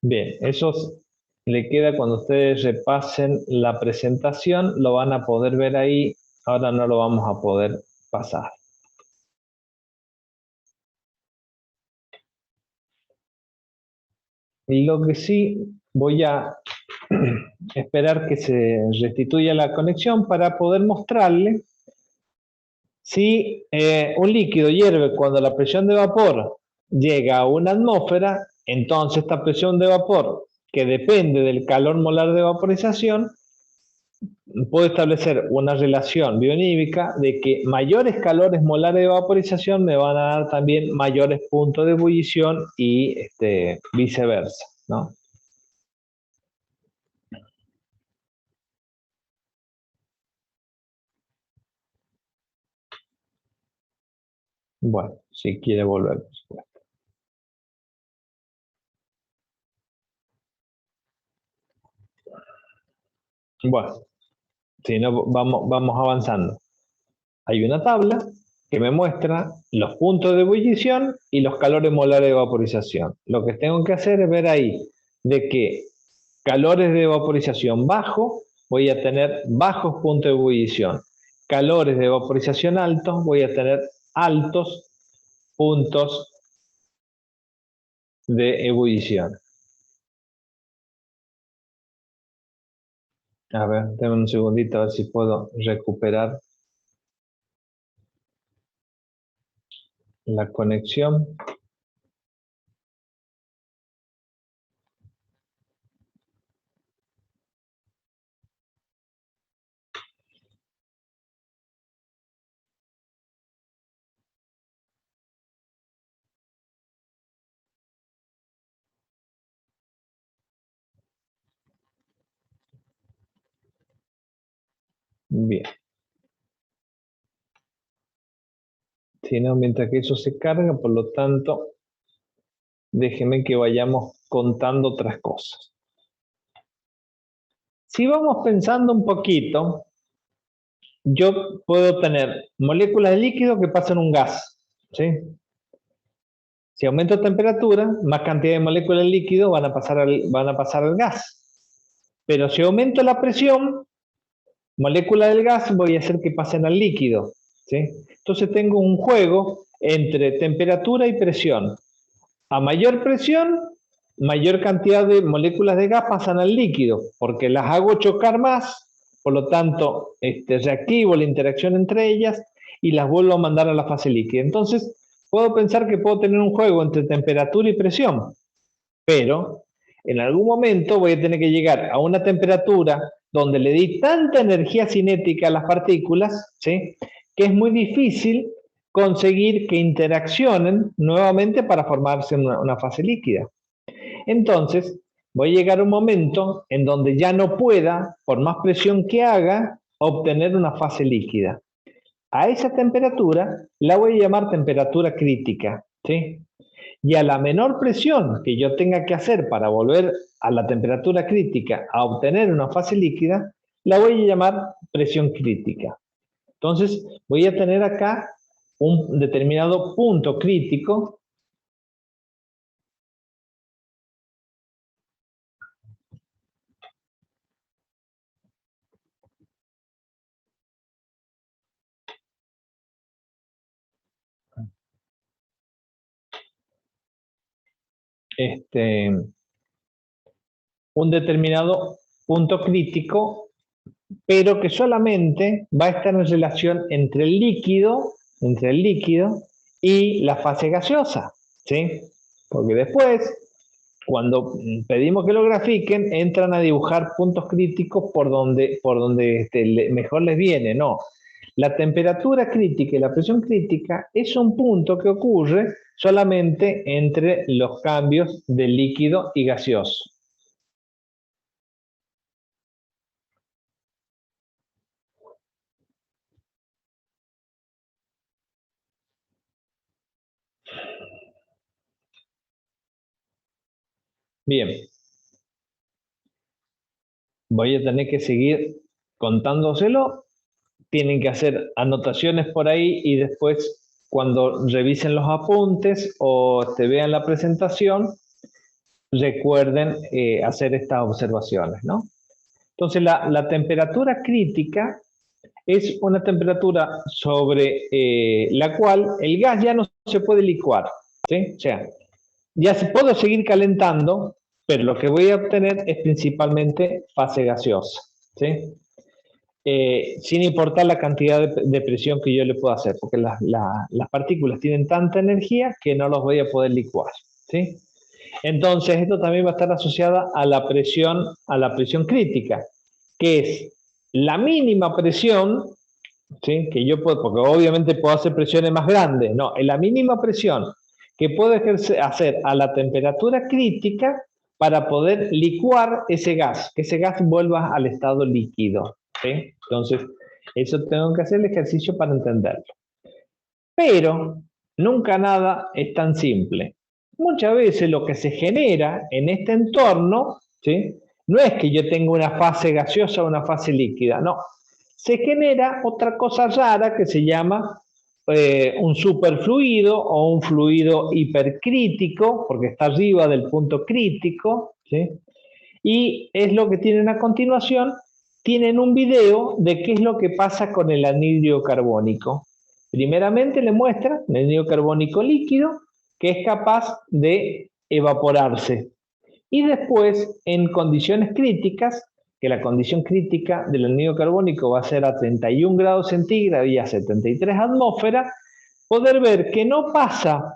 Bien, eso le queda cuando ustedes repasen la presentación, lo van a poder ver ahí, ahora no lo vamos a poder pasar. Y lo que sí voy a esperar que se restituya la conexión para poder mostrarle si un líquido hierve cuando la presión de vapor llega a 1 atmósfera, entonces esta presión de vapor, que depende del calor molar de vaporización, puede establecer una relación bioanímica de que mayores calores molares de vaporización me van a dar también mayores puntos de ebullición y viceversa, ¿no? Bueno, si quiere volver, por supuesto. Bueno, si no, vamos avanzando. Hay una tabla que me muestra los puntos de ebullición y los calores molares de vaporización. Lo que tengo que hacer es ver ahí de que calores de vaporización bajo, voy a tener bajos puntos de ebullición. Calores de vaporización altos, voy a tener altos puntos de ebullición. A ver, denme un segundito a ver si puedo recuperar la conexión. Bien. Si no, mientras que eso se carga, por lo tanto, déjenme que vayamos contando otras cosas. Si vamos pensando un poquito, yo puedo tener moléculas de líquido que pasan un gas, ¿sí? Si aumento la temperatura, más cantidad de moléculas de líquido van a pasar al gas. Pero si aumento la presión, moléculas del gas voy a hacer que pasen al líquido, ¿sí? Entonces tengo un juego entre temperatura y presión. A mayor presión, mayor cantidad de moléculas de gas pasan al líquido, porque las hago chocar más, por lo tanto, reactivo la interacción entre ellas y las vuelvo a mandar a la fase líquida. Entonces, puedo pensar que puedo tener un juego entre temperatura y presión, pero en algún momento voy a tener que llegar a una temperatura donde le di tanta energía cinética a las partículas, ¿sí?, que es muy difícil conseguir que interaccionen nuevamente para formarse una fase líquida. Entonces, voy a llegar a un momento en donde ya no pueda, por más presión que haga, obtener una fase líquida. A esa temperatura la voy a llamar temperatura crítica, ¿sí? Y a la menor presión que yo tenga que hacer para volver a la temperatura crítica a obtener una fase líquida, la voy a llamar presión crítica. Entonces, voy a tener acá un determinado punto crítico. Un determinado punto crítico, pero que solamente va a estar en relación entre el líquido y la fase gaseosa, ¿sí? Porque después, cuando pedimos que lo grafiquen, entran a dibujar puntos críticos por donde mejor les viene. No, la temperatura crítica y la presión crítica es un punto que ocurre solamente entre los cambios de líquido y gaseoso. Bien, voy a tener que seguir contándoselo. Tienen que hacer anotaciones por ahí y después, cuando revisen los apuntes o te vean la presentación, recuerden hacer estas observaciones, ¿no? Entonces, la temperatura crítica es una temperatura sobre la cual el gas ya no se puede licuar, ¿sí? O sea, ya se puedo seguir calentando, pero lo que voy a obtener es principalmente fase gaseosa, ¿sí? Sin importar la cantidad de presión que yo le pueda hacer, porque las partículas tienen tanta energía que no los voy a poder licuar, ¿sí? Entonces, esto también va a estar asociada a la presión crítica, que es la mínima presión, ¿sí? Que yo puedo, porque obviamente puedo hacer presiones más grandes, no, es la mínima presión que puedo hacer a la temperatura crítica para poder licuar ese gas, que ese gas vuelva al estado líquido, ¿sí? Entonces, eso tengo que hacer el ejercicio para entenderlo. Pero nunca nada es tan simple. Muchas veces lo que se genera en este entorno, ¿sí? No es que yo tenga una fase gaseosa o una fase líquida, no. Se genera otra cosa rara que se llama un superfluido o un fluido hipercrítico, porque está arriba del punto crítico, ¿sí? Y es lo que tienen a continuación. Tienen un video de qué es lo que pasa con el anhídrido carbónico. Primeramente le muestra el anhídrido carbónico líquido, que es capaz de evaporarse. Y después, en condiciones críticas, que la condición crítica del anhídrido carbónico va a ser a 31 grados centígrados y a 73 atmósferas, poder ver que no pasa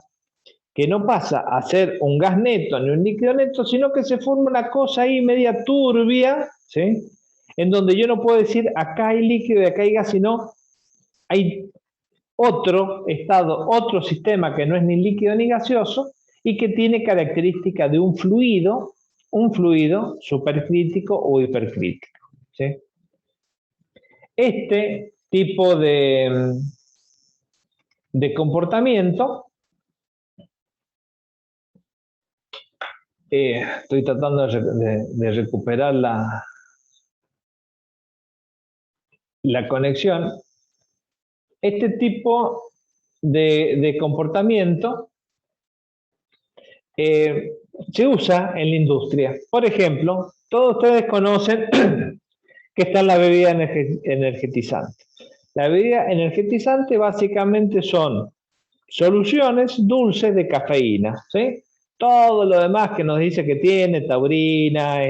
a ser un gas neto ni un líquido neto, sino que se forma una cosa ahí media turbia, ¿sí? En donde yo no puedo decir acá hay líquido y acá hay gas, sino hay otro estado, otro sistema que no es ni líquido ni gaseoso y que tiene característica de un fluido supercrítico o hipercrítico, ¿sí? Este tipo de comportamiento, estoy tratando de recuperar la conexión. Este tipo de comportamiento se usa en la industria. Por ejemplo, todos ustedes conocen que está la bebida energetizante. La bebida energetizante básicamente son soluciones dulces de cafeína, ¿sí? Todo lo demás que nos dice que tiene, taurina,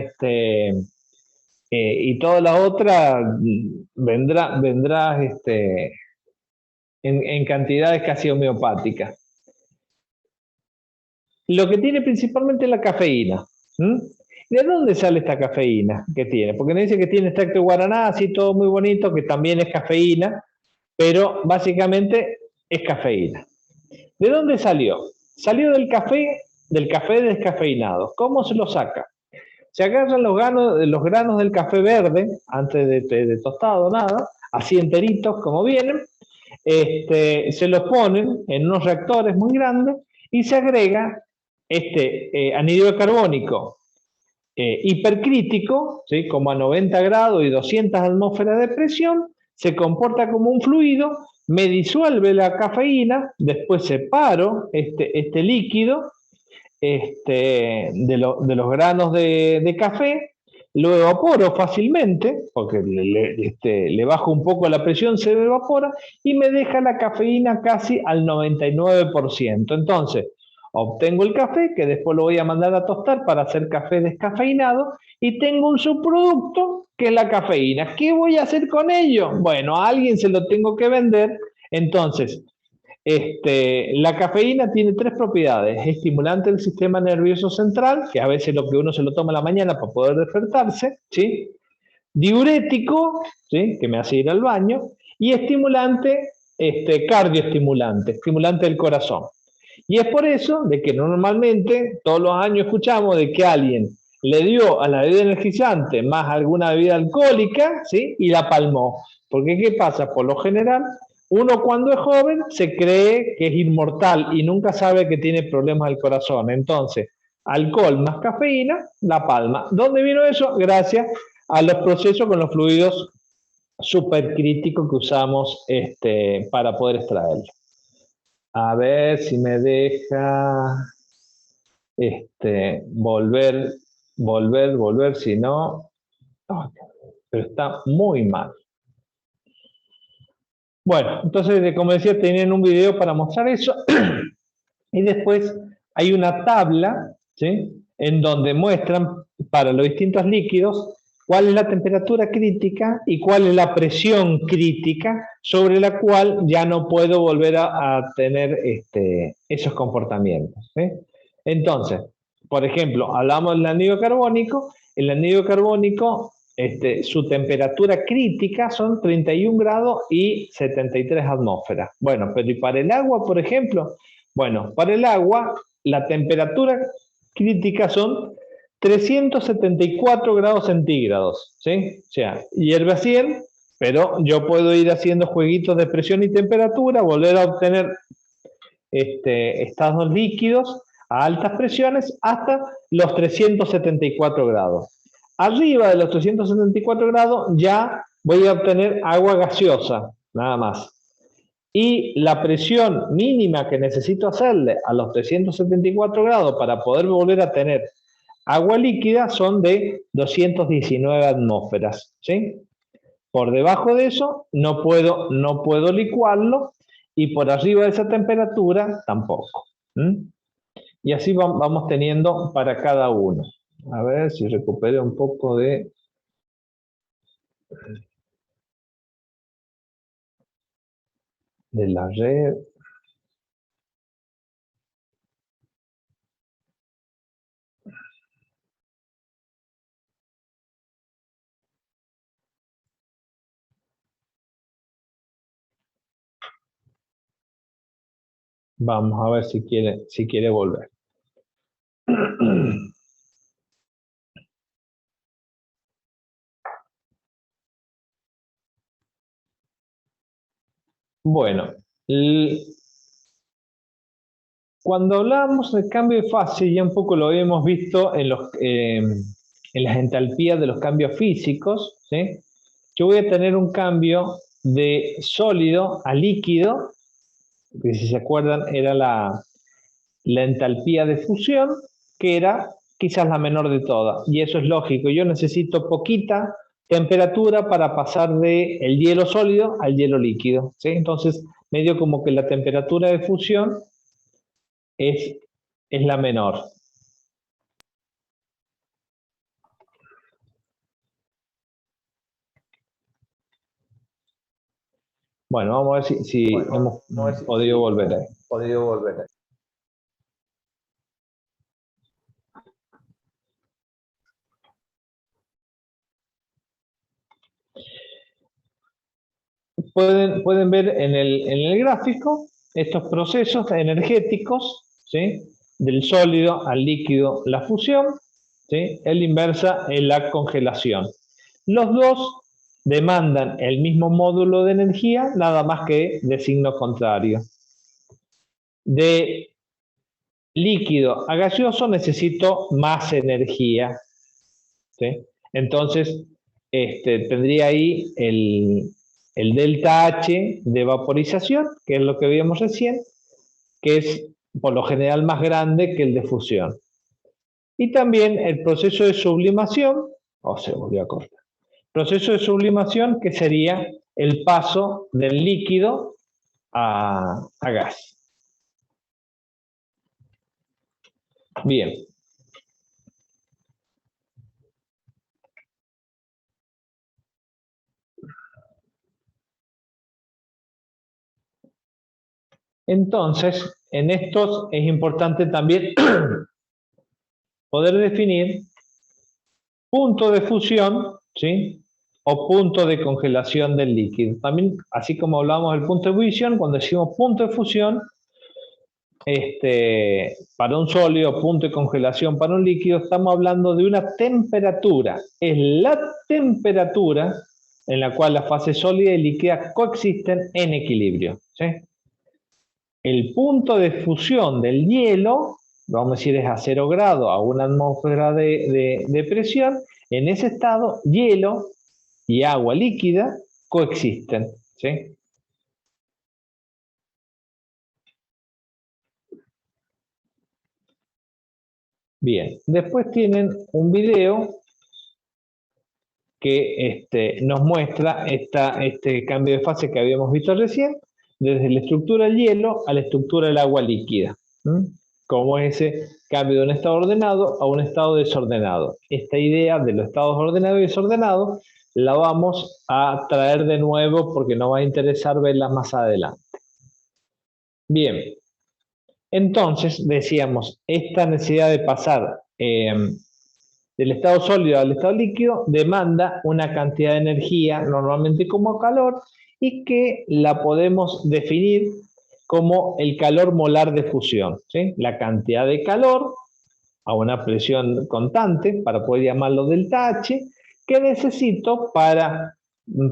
y toda la otra vendrá en cantidades casi homeopáticas. Lo que tiene principalmente es la cafeína. ¿De dónde sale esta cafeína que tiene? Porque me dice que tiene extracto de guaraná, así todo muy bonito, que también es cafeína, pero básicamente es cafeína. ¿De dónde salió? Salió del café descafeinado. ¿Cómo se lo saca? Se agarran los granos del café verde, antes de tostado, nada, así enteritos como vienen, se los ponen en unos reactores muy grandes y se agrega anhídrido carbónico hipercrítico, ¿sí? Como a 90 grados y 200 atmósferas de presión, se comporta como un fluido, me disuelve la cafeína, después separo este líquido de los granos de café, lo evaporo fácilmente, porque le bajo un poco la presión, se evapora, y me deja la cafeína casi al 99%. Entonces, obtengo el café, que después lo voy a mandar a tostar para hacer café descafeinado, y tengo un subproducto que es la cafeína. ¿Qué voy a hacer con ello? Bueno, a alguien se lo tengo que vender. Entonces, la cafeína tiene tres propiedades: es estimulante del sistema nervioso central, que a veces lo que uno se lo toma en la mañana para poder despertarse, ¿sí? Diurético, ¿sí? Que me hace ir al baño, y estimulante, cardioestimulante, estimulante del corazón. Y es por eso de que normalmente todos los años escuchamos de que alguien le dio a la bebida energizante más alguna bebida alcohólica, ¿sí? Y la palmó. Porque ¿qué pasa? Por lo general, uno cuando es joven se cree que es inmortal y nunca sabe que tiene problemas del corazón. Entonces, alcohol más cafeína, la palma. ¿Dónde vino eso? Gracias a los procesos con los fluidos supercríticos que usamos para poder extraerlo. A ver si me deja volver, si no, pero está muy mal. Bueno, entonces, como decía, tenían un video para mostrar eso. Y después hay una tabla, ¿sí? En donde muestran para los distintos líquidos cuál es la temperatura crítica y cuál es la presión crítica sobre la cual ya no puedo volver a tener esos comportamientos, ¿sí? Entonces, por ejemplo, hablamos del anhídrido carbónico. El anhídrido carbónico, su temperatura crítica son 31 grados y 73 atmósferas. Bueno, pero ¿y para el agua, por ejemplo? Bueno, para el agua, la temperatura crítica son 374 grados centígrados, ¿sí? O sea, hierve a 100, pero yo puedo ir haciendo jueguitos de presión y temperatura, volver a obtener estados líquidos a altas presiones hasta los 374 grados. Arriba de los 374 grados ya voy a obtener agua gaseosa, nada más. Y la presión mínima que necesito hacerle a los 374 grados para poder volver a tener agua líquida son de 219 atmósferas, ¿sí? Por debajo de eso no puedo licuarlo, y por arriba de esa temperatura tampoco. Y así vamos teniendo para cada uno. A ver si recupero un poco de la red. Vamos a ver si quiere volver. Bueno, cuando hablamos de cambio de fase, ya un poco lo habíamos visto en las entalpías de los cambios físicos, ¿sí? Yo voy a tener un cambio de sólido a líquido, que si se acuerdan era la entalpía de fusión, que era quizás la menor de todas. Y eso es lógico, yo necesito poquita temperatura para pasar del hielo sólido al hielo líquido, ¿sí? Entonces, medio como que la temperatura de fusión es la menor. Bueno, vamos a ver si hemos podido volver ahí. Pueden ver en el gráfico estos procesos energéticos, ¿sí? Del sólido al líquido, la fusión. ¿sí? Es la inversa en la congelación. Los dos demandan el mismo módulo de energía, nada más que de signo contrario. De líquido a gaseoso necesito más energía, ¿sí? Entonces, tendría ahí el delta H de vaporización, que es lo que vimos recién, que es por lo general más grande que el de fusión. Y también el proceso de sublimación, se volvió a cortar. Proceso de sublimación que sería el paso del líquido a gas. Bien. Entonces, en estos es importante también poder definir punto de fusión, ¿sí? O punto de congelación del líquido. También, así como hablamos del punto de ebullición, cuando decimos punto de fusión, para un sólido, punto de congelación para un líquido, estamos hablando de una temperatura. Es la temperatura en la cual la fase sólida y líquida coexisten en equilibrio, ¿sí? El punto de fusión del hielo, vamos a decir, es a 0 grados, a una atmósfera de presión. En ese estado, hielo y agua líquida coexisten, ¿sí? Bien, después tienen un video que nos muestra este cambio de fase que habíamos visto recién, desde la estructura del hielo a la estructura del agua líquida. Como ese cambio de un estado ordenado a un estado desordenado. Esta idea de los estados ordenados y desordenados la vamos a traer de nuevo porque nos va a interesar verla más adelante. Bien, entonces decíamos, esta necesidad de pasar del estado sólido al estado líquido demanda una cantidad de energía, normalmente como calor, y que la podemos definir como el calor molar de fusión, ¿sí? La cantidad de calor a una presión constante, para poder llamarlo delta H, que necesito para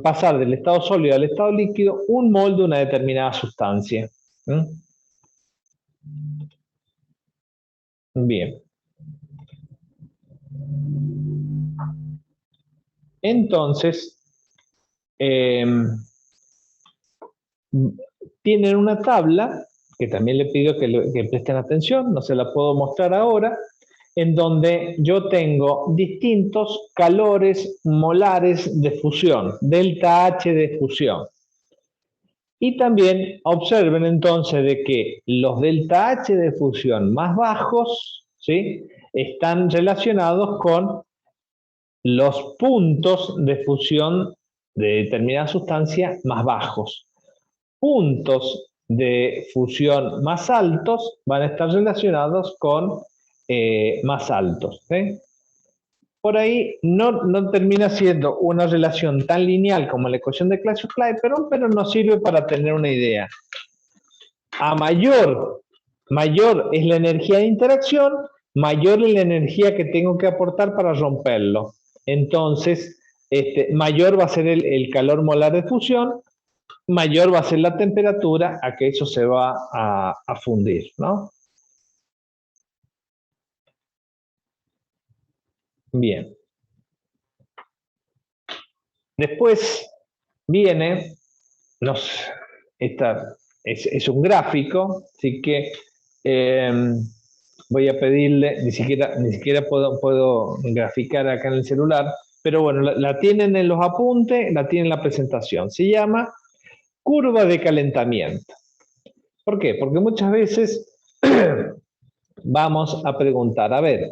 pasar del estado sólido al estado líquido un mol de una determinada sustancia. Bien. Entonces, tienen una tabla, que también le pido que presten atención, no se la puedo mostrar ahora, en donde yo tengo distintos calores molares de fusión, delta H de fusión. Y también observen entonces de que los delta H de fusión más bajos, ¿sí?, están relacionados con los puntos de fusión de determinada sustancia más bajos. Puntos de fusión más altos van a estar relacionados con más altos, ¿sí? Por ahí no termina siendo una relación tan lineal como la ecuación de Clausius-Clapeyron, pero nos sirve para tener una idea. A mayor es la energía de interacción, mayor es la energía que tengo que aportar para romperlo. Entonces, mayor va a ser el calor molar de fusión, mayor va a ser la temperatura a que eso se va a fundir, ¿no? Bien. Después viene, es un gráfico, así que voy a pedirle, ni siquiera puedo graficar acá en el celular, pero bueno, la tienen en los apuntes, la tienen en la presentación. Se llama curva de calentamiento. ¿Por qué? Porque muchas veces vamos a preguntar, a ver,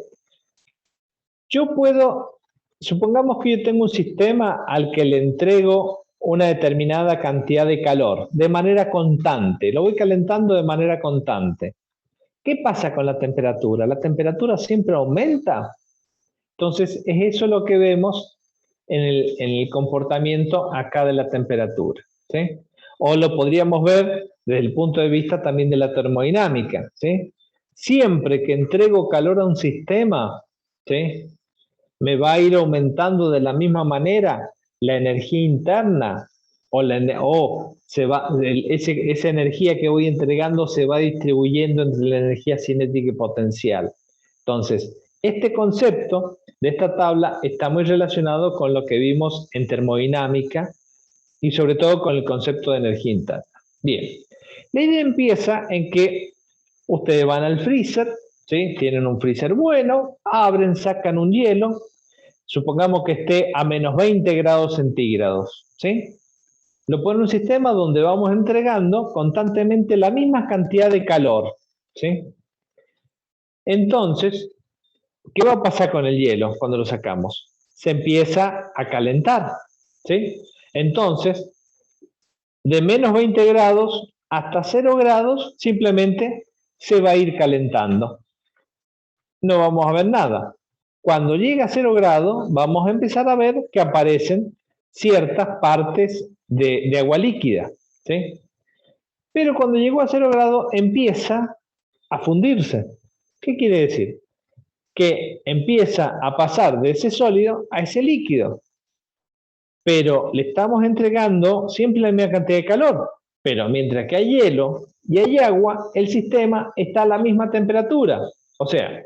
supongamos que yo tengo un sistema al que le entrego una determinada cantidad de calor de manera constante, lo voy calentando de manera constante. ¿Qué pasa con la temperatura? ¿La temperatura siempre aumenta? Entonces, es eso lo que vemos en el comportamiento acá de la temperatura, ¿sí? O lo podríamos ver desde el punto de vista también de la termodinámica, ¿sí? Siempre que entrego calor a un sistema, ¿sí? ¿Me va a ir aumentando de la misma manera la energía interna? ¿O esa energía que voy entregando se va distribuyendo entre la energía cinética y potencial? Entonces, este concepto de esta tabla está muy relacionado con lo que vimos en termodinámica y sobre todo con el concepto de energía interna. Bien, la idea empieza en que ustedes van al freezer, ¿sí? Tienen un freezer bueno, abren, sacan un hielo, supongamos que esté a menos 20 grados centígrados, ¿sí? Lo ponen en un sistema donde vamos entregando constantemente la misma cantidad de calor, ¿sí? Entonces, ¿qué va a pasar con el hielo cuando lo sacamos? Se empieza a calentar, ¿sí? Entonces, de menos 20 grados hasta 0 grados, simplemente se va a ir calentando. No vamos a ver nada. Cuando llega a 0 grados, vamos a empezar a ver que aparecen ciertas partes de agua líquida, ¿sí? Pero cuando llegó a 0 grados, empieza a fundirse. ¿Qué quiere decir? Que empieza a pasar de ese sólido a ese líquido. Pero le estamos entregando siempre la misma cantidad de calor. Pero mientras que hay hielo y hay agua, el sistema está a la misma temperatura. O sea,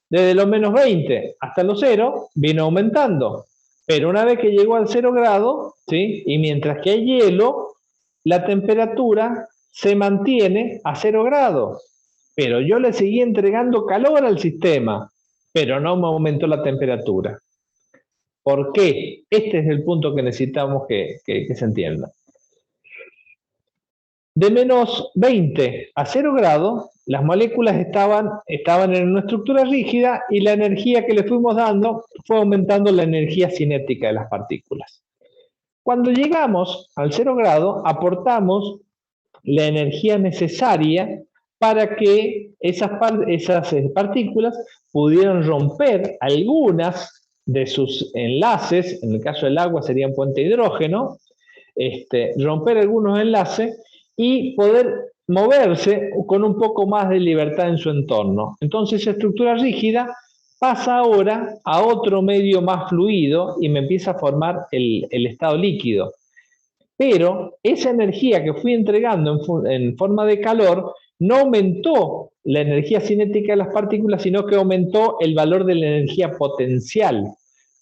desde los menos 20 hasta los 0 viene aumentando. Pero una vez que llegó al 0 grado, ¿sí? Y mientras que hay hielo, la temperatura se mantiene a 0 grados. Pero yo le seguí entregando calor al sistema, pero no me aumentó la temperatura. ¿Por qué? Este es el punto que necesitamos que se entienda. De menos 20 a 0 grados, las moléculas estaban en una estructura rígida y la energía que le fuimos dando fue aumentando la energía cinética de las partículas. Cuando llegamos al 0 grado, aportamos la energía necesaria para que esas partículas pudieran romper algunas de sus enlaces, en el caso del agua serían puente hidrógeno, romper algunos enlaces y poder moverse con un poco más de libertad en su entorno. Entonces esa estructura rígida pasa ahora a otro medio más fluido y me empieza a formar el estado líquido. Pero esa energía que fui entregando en forma de calor no aumentó la energía cinética de las partículas, sino que aumentó el valor de la energía potencial.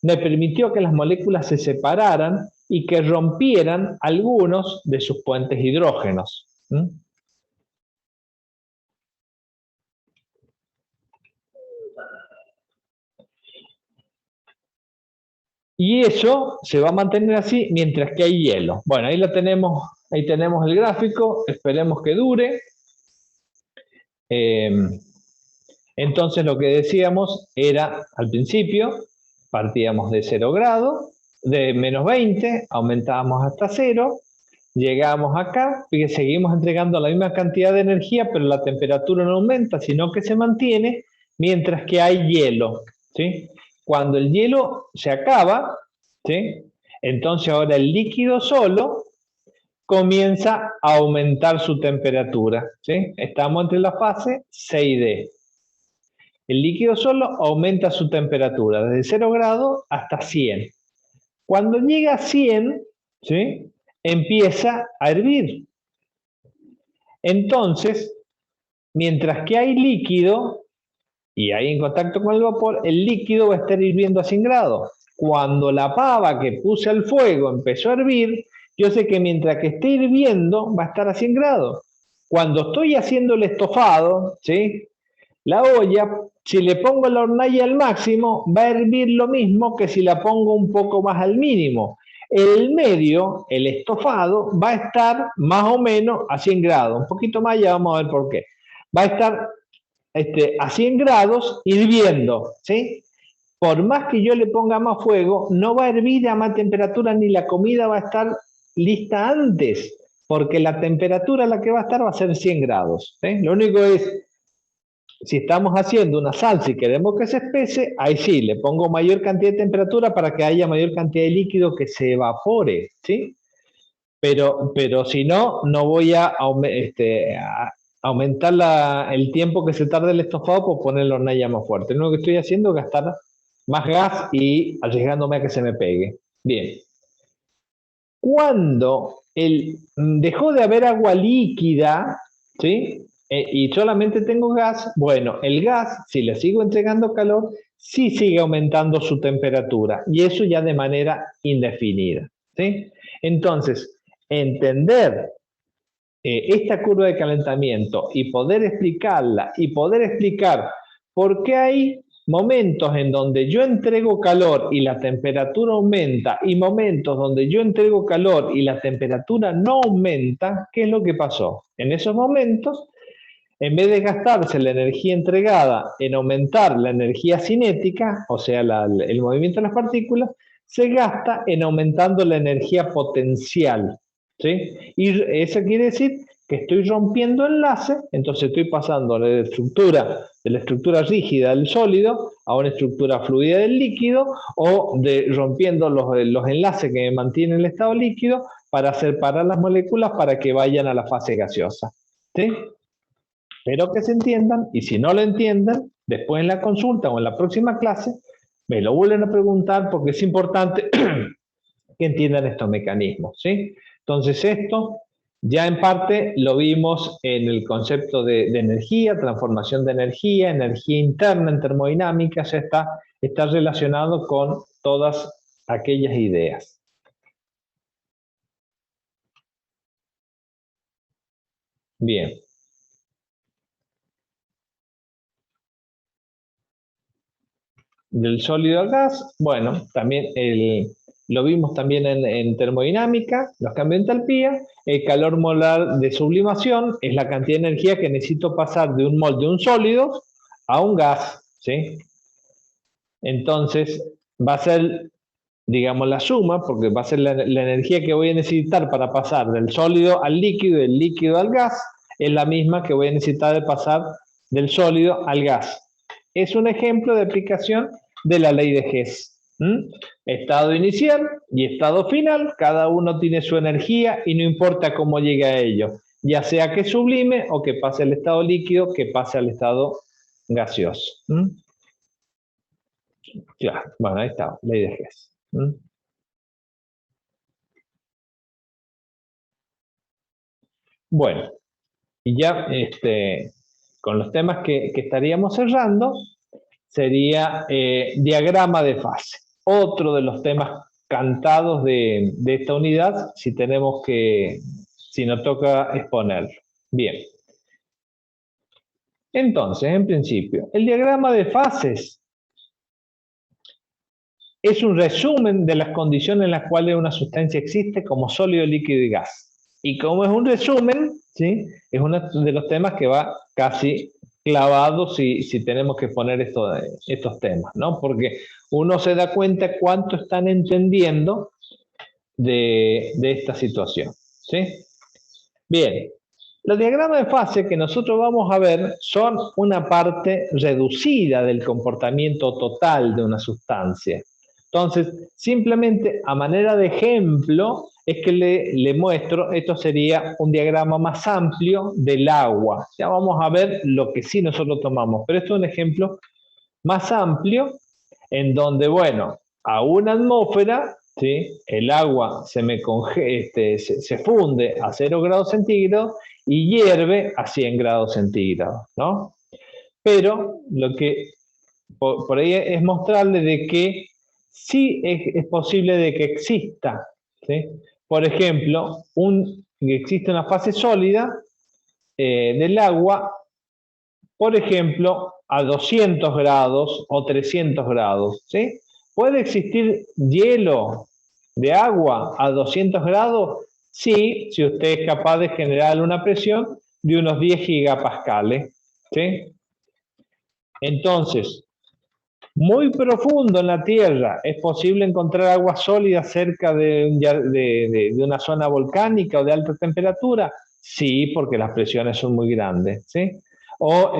Me permitió que las moléculas se separaran y que rompieran algunos de sus puentes hidrógenos. Y eso se va a mantener así mientras que hay hielo. Bueno, ahí tenemos el gráfico, esperemos que dure. Entonces lo que decíamos era, al principio, partíamos de 0 grados, de menos 20, aumentábamos hasta 0, llegamos acá, y seguimos entregando la misma cantidad de energía, pero la temperatura no aumenta, sino que se mantiene mientras que hay hielo, ¿sí? Cuando el hielo se acaba, ¿sí? Entonces ahora el líquido solo comienza a aumentar su temperatura, ¿sí? Estamos entre la fase C y D. El líquido solo aumenta su temperatura desde 0 grados hasta 100. Cuando llega a 100, ¿sí? Empieza a hervir. Entonces, mientras que hay líquido y hay en contacto con el vapor, el líquido va a estar hirviendo a 100 grados. Cuando la pava que puse al fuego empezó a hervir, yo sé que mientras que esté hirviendo va a estar a 100 grados. Cuando estoy haciendo el estofado, ¿sí? La olla, si le pongo la hornalla al máximo, va a hervir lo mismo que si la pongo un poco más al mínimo. El medio, el estofado, va a estar más o menos a 100 grados. Un poquito más, ya vamos a ver por qué. Va a estar a 100 grados hirviendo, ¿sí? Por más que yo le ponga más fuego, no va a hervir a más temperatura ni la comida va a estar lista antes, porque la temperatura a la que va a estar va a ser 100 grados. ¿Sí? Lo único es, si estamos haciendo una salsa y queremos que se espese, ahí sí, le pongo mayor cantidad de temperatura para que haya mayor cantidad de líquido que se evapore, ¿sí? Pero si no, no voy a aumentar el tiempo que se tarda el estofado por poner la hornalla más fuerte. Lo único que estoy haciendo es gastar más gas y arriesgándome a que se me pegue. Bien. Cuando dejó de haber agua líquida, ¿sí? Y solamente tengo gas, bueno, el gas, si le sigo entregando calor, sí sigue aumentando su temperatura, y eso ya de manera indefinida, ¿sí? Entonces, entender esta curva de calentamiento y poder explicarla y poder explicar por qué hay momentos en donde yo entrego calor y la temperatura aumenta y momentos donde yo entrego calor y la temperatura no aumenta, ¿qué es lo que pasó? En esos momentos, en vez de gastarse la energía entregada en aumentar la energía cinética, o sea, el movimiento de las partículas, se gasta en aumentando la energía potencial, ¿sí? Y eso quiere decir que estoy rompiendo enlace, entonces estoy pasando de la estructura rígida del sólido a una estructura fluida del líquido, o rompiendo los enlaces que me mantienen el estado líquido para separar las moléculas para que vayan a la fase gaseosa, ¿sí? Espero que se entiendan, y si no lo entienden, después en la consulta o en la próxima clase, me lo vuelven a preguntar, porque es importante que entiendan estos mecanismos, ¿sí? Entonces esto ya en parte lo vimos en el concepto de energía, transformación de energía, energía interna en termodinámica, ya está relacionado con todas aquellas ideas. Bien. Del sólido al gas, bueno, también lo vimos también en termodinámica, los cambios de entalpía. El calor molar de sublimación es la cantidad de energía que necesito pasar de un mol de un sólido a un gas, ¿sí? Entonces, va a ser, digamos, la suma, porque va a ser la energía que voy a necesitar para pasar del sólido al líquido y del líquido al gas, es la misma que voy a necesitar de pasar del sólido al gas. Es un ejemplo de aplicación de la ley de Hess. Estado inicial y estado final, cada uno tiene su energía y no importa cómo llegue a ello, ya sea que sublime o que pase al estado líquido, que pase al estado gaseoso. Ya, bueno, ahí está, ley de Hess. Bueno, y ya con los temas que estaríamos cerrando, sería diagrama de fase. Otro de los temas cantados de esta unidad, si nos toca exponerlo. Bien. Entonces, en principio, el diagrama de fases es un resumen de las condiciones en las cuales una sustancia existe como sólido, líquido y gas. Y como es un resumen, ¿sí? Es uno de los temas que va casi clavado si tenemos que poner estos temas, ¿no? Porque uno se da cuenta cuánto están entendiendo de esta situación, ¿sí? Bien, los diagramas de fase que nosotros vamos a ver son una parte reducida del comportamiento total de una sustancia. Entonces, simplemente a manera de ejemplo, es que le muestro, esto sería un diagrama más amplio del agua. Ya vamos a ver lo que sí nosotros tomamos, pero esto es un ejemplo más amplio en donde, bueno, a una atmósfera, ¿sí? El agua se funde a 0 grados centígrados y hierve a 100 grados centígrados, ¿no? Pero lo que por ahí es mostrarle de que sí es posible de que exista, ¿sí? Por ejemplo, que existe una fase sólida del agua, por ejemplo, a 200 grados o 300 grados, ¿sí? ¿Puede existir hielo de agua a 200 grados? Sí, si usted es capaz de generar una presión de unos 10 gigapascales, ¿sí? Entonces, muy profundo en la Tierra, ¿es posible encontrar agua sólida cerca de una zona volcánica o de alta temperatura? Sí, porque las presiones son muy grandes, ¿sí? O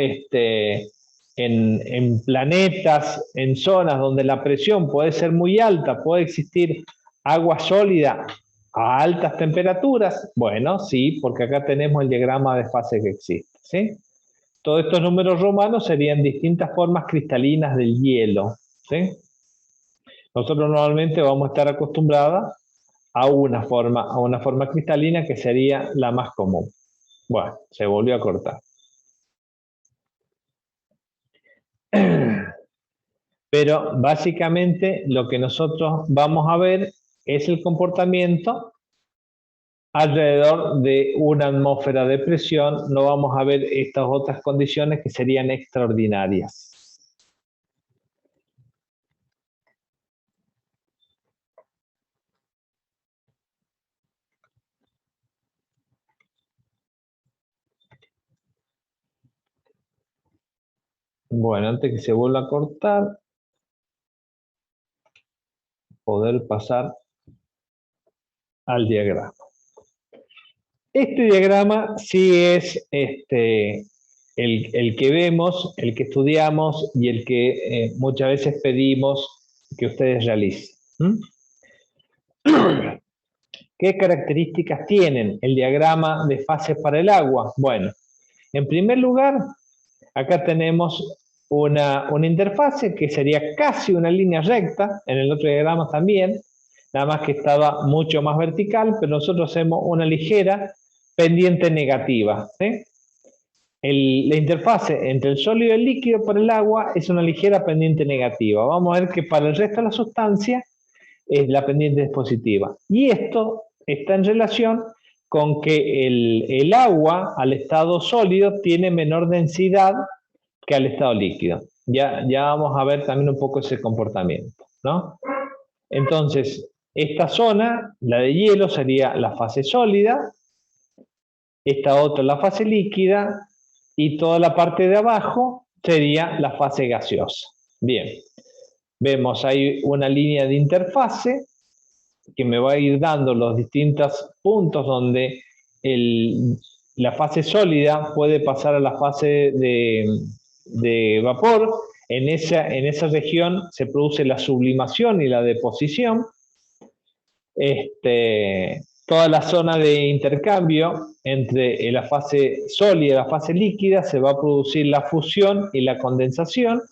en planetas, en zonas donde la presión puede ser muy alta, puede existir agua sólida a altas temperaturas. Bueno, sí, porque acá tenemos el diagrama de fase que existe, ¿sí? Todos estos números romanos serían distintas formas cristalinas del hielo, ¿sí? Nosotros normalmente vamos a estar acostumbrados a una forma cristalina que sería la más común. Bueno, se volvió a cortar. Pero básicamente lo que nosotros vamos a ver es el comportamiento alrededor de una atmósfera de presión. No vamos a ver estas otras condiciones que serían extraordinarias. Bueno, antes que se vuelva a cortar, poder pasar al diagrama. Este diagrama sí es el que vemos, el que estudiamos y el que muchas veces pedimos que ustedes realicen. ¿Qué características tienen el diagrama de fases para el agua? Bueno, en primer lugar, acá tenemos una interfase que sería casi una línea recta, en el otro diagrama también, nada más que estaba mucho más vertical, pero nosotros hacemos una ligera pendiente negativa, ¿sí? La interfase entre el sólido y el líquido por el agua es una ligera pendiente negativa. Vamos a ver que para el resto de la sustancia la pendiente es positiva. Y esto está en relación con que el agua al estado sólido tiene menor densidad que al estado líquido. Ya vamos a ver también un poco ese comportamiento, ¿no? Entonces, esta zona, la de hielo, sería la fase sólida, esta otra la fase líquida, y toda la parte de abajo sería la fase gaseosa. Bien, vemos ahí una línea de interfase que me va a ir dando los distintos puntos donde la fase sólida puede pasar a la fase de vapor. En esa región se produce la sublimación y la deposición. Toda la zona de intercambio entre la fase sólida y la fase líquida se va a producir la fusión y la condensación.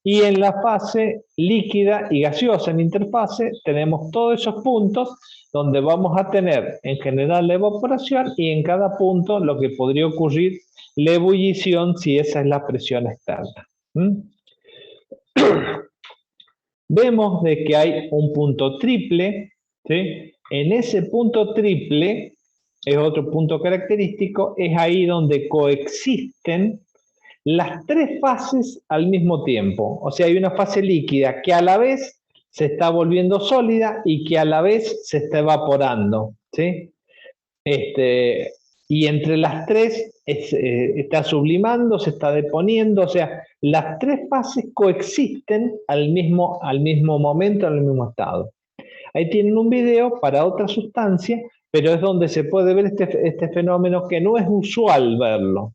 Y en la fase líquida y gaseosa en interfase tenemos todos esos puntos donde vamos a tener en general la evaporación y en cada punto lo que podría ocurrir la ebullición si esa es la presión externa. Vemos de que hay un punto triple, ¿sí? En ese punto triple, es otro punto característico, es ahí donde coexisten las tres fases al mismo tiempo. O sea, hay una fase líquida que a la vez se está volviendo sólida y que a la vez se está evaporando, ¿sí? Y entre las tres está sublimando, se está deponiendo, o sea, las tres fases coexisten al mismo momento, al mismo estado. Ahí tienen un video para otra sustancia, pero es donde se puede ver este fenómeno que no es usual verlo.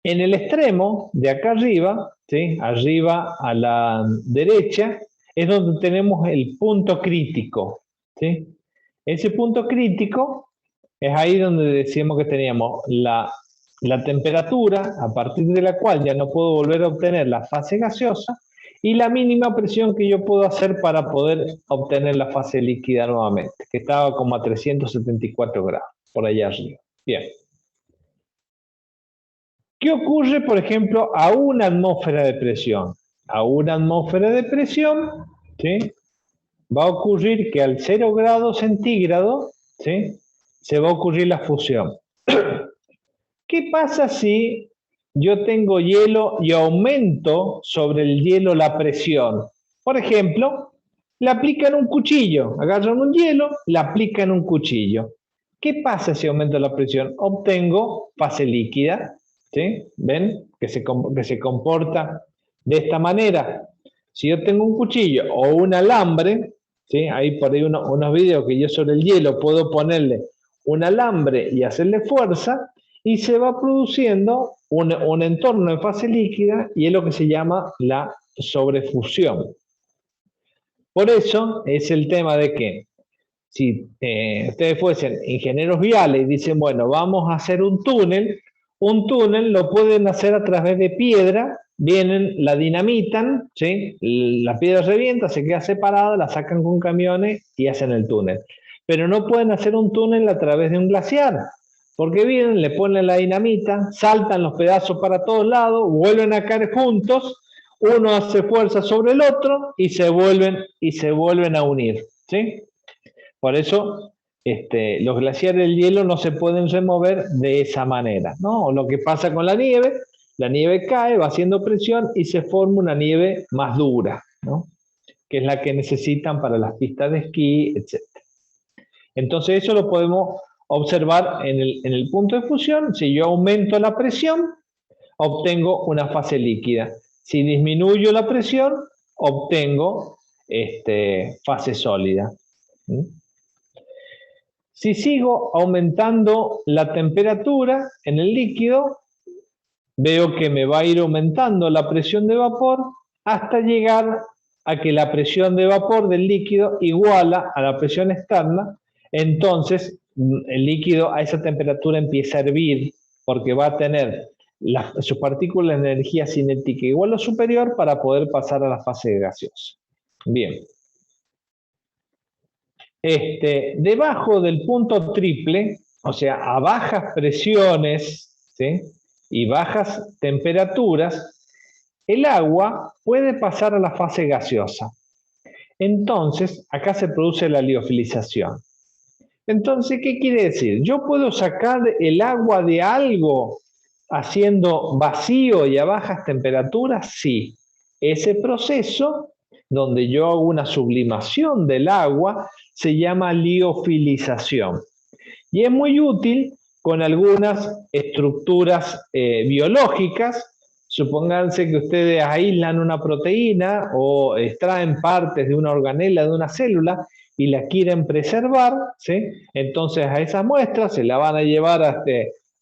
En el extremo de acá arriba, ¿sí? Arriba a la derecha, es donde tenemos el punto crítico, ¿sí? Ese punto crítico es ahí donde decíamos que teníamos la temperatura, a partir de la cual ya no puedo volver a obtener la fase gaseosa, y la mínima presión que yo puedo hacer para poder obtener la fase líquida nuevamente, que estaba como a 374 grados, por allá arriba. Bien. ¿Qué ocurre, por ejemplo, a una atmósfera de presión? A una atmósfera de presión, ¿sí? Va a ocurrir que al 0 grados centígrados, ¿sí? Se va a ocurrir la fusión. ¿Qué pasa si yo tengo hielo y aumento sobre el hielo la presión? Por ejemplo, le aplican un cuchillo, agarran un hielo, le aplican un cuchillo. ¿Qué pasa si aumento la presión? Obtengo fase líquida, ¿sí? ¿Ven? Que se comporta de esta manera. Si yo tengo un cuchillo o un alambre, ¿sí? Hay por ahí unos videos que yo sobre el hielo puedo ponerle un alambre y hacerle fuerza, y se va produciendo un entorno en fase líquida, y es lo que se llama la sobrefusión. Por eso es el tema de que si ustedes fuesen ingenieros viales y dicen, bueno, vamos a hacer un túnel lo pueden hacer a través de piedra, vienen, la dinamitan, ¿sí? La piedra revienta, se queda separada, la sacan con camiones y hacen el túnel. Pero no pueden hacer un túnel a través de un glaciar, porque vienen, le ponen la dinamita, saltan los pedazos para todos lados, vuelven a caer juntos, uno hace fuerza sobre el otro y se vuelven a unir, ¿sí? Por eso los glaciares del hielo no se pueden remover de esa manera, ¿no? O lo que pasa con la nieve cae, va haciendo presión y se forma una nieve más dura, ¿no? Que es la que necesitan para las pistas de esquí, etc. Entonces eso lo podemos observar en el punto de fusión. Si yo aumento la presión, obtengo una fase líquida. Si disminuyo la presión, obtengo fase sólida. ¿Mm? Si sigo aumentando la temperatura en el líquido, veo que me va a ir aumentando la presión de vapor hasta llegar a que la presión de vapor del líquido iguala a la presión externa. Entonces, el líquido a esa temperatura empieza a hervir porque va a tener sus partículas de energía cinética igual o superior para poder pasar a la fase gaseosa. Bien. Debajo del punto triple, o sea, a bajas presiones, ¿sí? Y bajas temperaturas, el agua puede pasar a la fase gaseosa. Entonces, acá se produce la liofilización. Entonces, ¿qué quiere decir? Yo puedo sacar el agua de algo haciendo vacío y a bajas temperaturas, sí. Ese proceso, donde yo hago una sublimación del agua, se llama liofilización. Y es muy útil con algunas estructuras biológicas. Supónganse que ustedes aíslan una proteína o extraen partes de una organela de una célula y la quieren preservar, ¿sí? Entonces a esa muestra se la van a llevar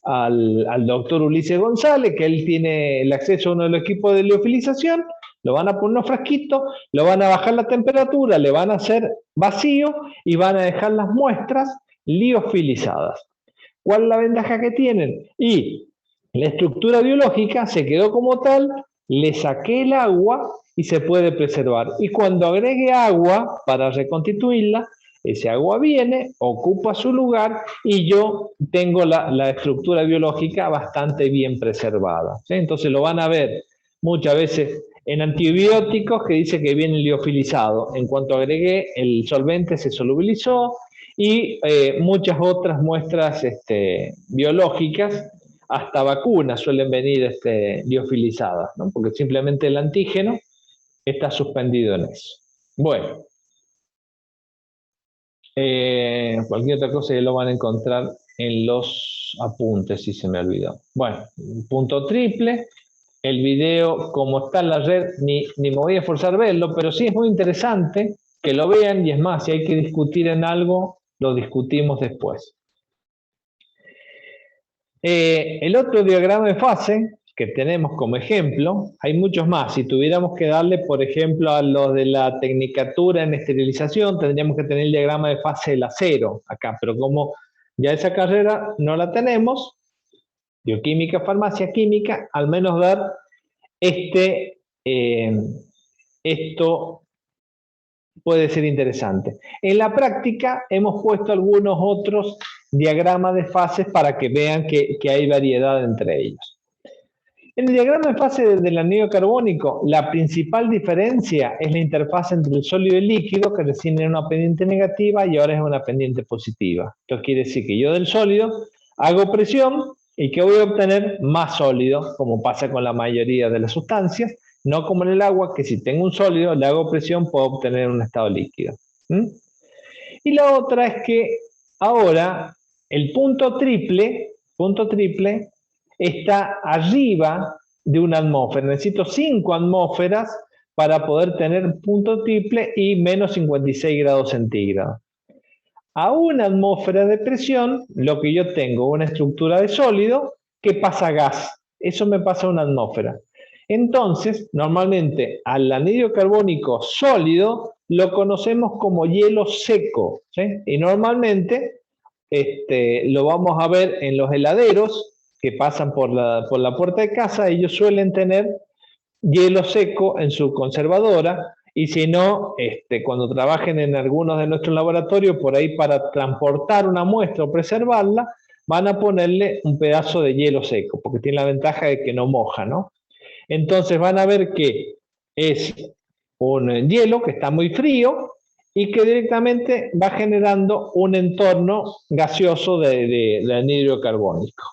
al doctor Ulises González, que él tiene el acceso a uno de los equipos de liofilización, lo van a poner en unos frasquitos, lo van a bajar la temperatura, le van a hacer vacío y van a dejar las muestras liofilizadas. ¿Cuál es la ventaja que tienen? Y la estructura biológica se quedó como tal, le saqué el agua y se puede preservar. Y cuando agregue agua para reconstituirla, ese agua viene, ocupa su lugar y yo tengo la estructura biológica bastante bien preservada, ¿sí? Entonces lo van a ver muchas veces en antibióticos que dice que viene liofilizado. En cuanto agregué, el solvente se solubilizó y muchas otras muestras biológicas, hasta vacunas suelen venir liofilizadas, ¿no? Porque simplemente el antígeno está suspendido en eso. Bueno, cualquier otra cosa ya lo van a encontrar en los apuntes, si se me olvidó. Bueno, punto triple. El video, como está en la red, ni me voy a esforzar a verlo, pero sí es muy interesante que lo vean, y es más, si hay que discutir en algo, lo discutimos después. El otro diagrama de fase que tenemos como ejemplo, hay muchos más. Si tuviéramos que darle, por ejemplo, a los de la tecnicatura en esterilización, tendríamos que tener el diagrama de fase del acero acá, pero como ya esa carrera no la tenemos, bioquímica, farmacia química, al menos dar esto puede ser interesante. En la práctica hemos puesto algunos otros diagramas de fases para que vean que hay variedad entre ellos. En el diagrama de fase del anillo carbónico, la principal diferencia es la interfaz entre el sólido y el líquido, que recién era una pendiente negativa y ahora es una pendiente positiva. Esto quiere decir que yo del sólido hago presión y que voy a obtener más sólido, como pasa con la mayoría de las sustancias, no como en el agua, que si tengo un sólido, le hago presión, puedo obtener un estado líquido. Y la otra es que ahora el punto triple está arriba de una atmósfera. Necesito 5 atmósferas para poder tener punto triple y menos 56 grados centígrados. A una atmósfera de presión, lo que yo tengo, una estructura de sólido que pasa a gas. Eso me pasa a una atmósfera. Entonces, normalmente al anhídrido carbónico sólido lo conocemos como hielo seco, ¿sí? Y normalmente lo vamos a ver en los heladeros que pasan por la puerta de casa. Ellos suelen tener hielo seco en su conservadora, y si no, cuando trabajen en algunos de nuestros laboratorios, por ahí para transportar una muestra o preservarla, van a ponerle un pedazo de hielo seco, porque tiene la ventaja de que no moja, ¿no? Entonces van a ver que es un hielo que está muy frío y que directamente va generando un entorno gaseoso de anhídrido carbónico.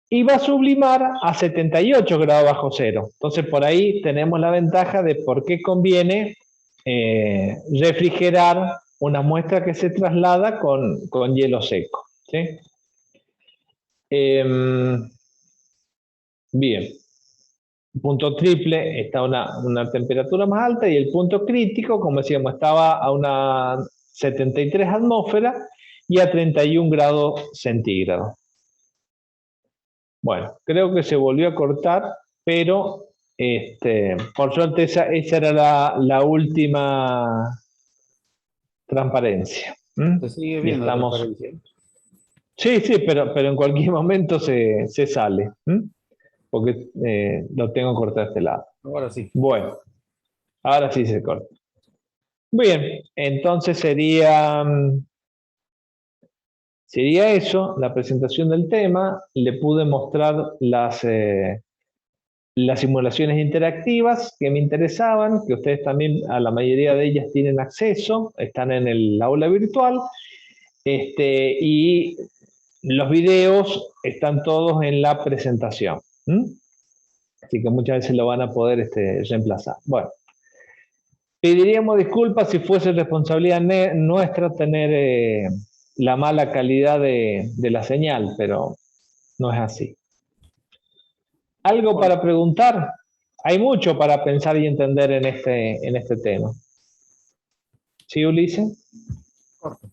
Y va a sublimar a 78 grados bajo cero. Entonces por ahí tenemos la ventaja de por qué conviene refrigerar una muestra que se traslada con hielo seco, ¿sí? Bien, punto triple está a una temperatura más alta, y el punto crítico, como decíamos, estaba a una 73 atmósferas y a 31 grados centígrados. Bueno, creo que se volvió a cortar, pero por suerte esa era la última transparencia. Se sigue viendo la transparencia. Sí, pero en cualquier momento se sale, porque lo tengo cortado de este lado. Ahora sí. Bueno, ahora sí se corta. Bien, entonces sería eso, la presentación del tema. Le pude mostrar las simulaciones interactivas que me interesaban, que ustedes también, a la mayoría de ellas tienen acceso, están en el aula virtual, y los videos están todos en la presentación. Así que muchas veces lo van a poder reemplazar. Bueno, pediríamos disculpas si fuese responsabilidad nuestra tener la mala calidad de la señal, pero no es así. ¿Algo para preguntar? Hay mucho para pensar y entender en este tema. ¿Sí, Ulises? Corto.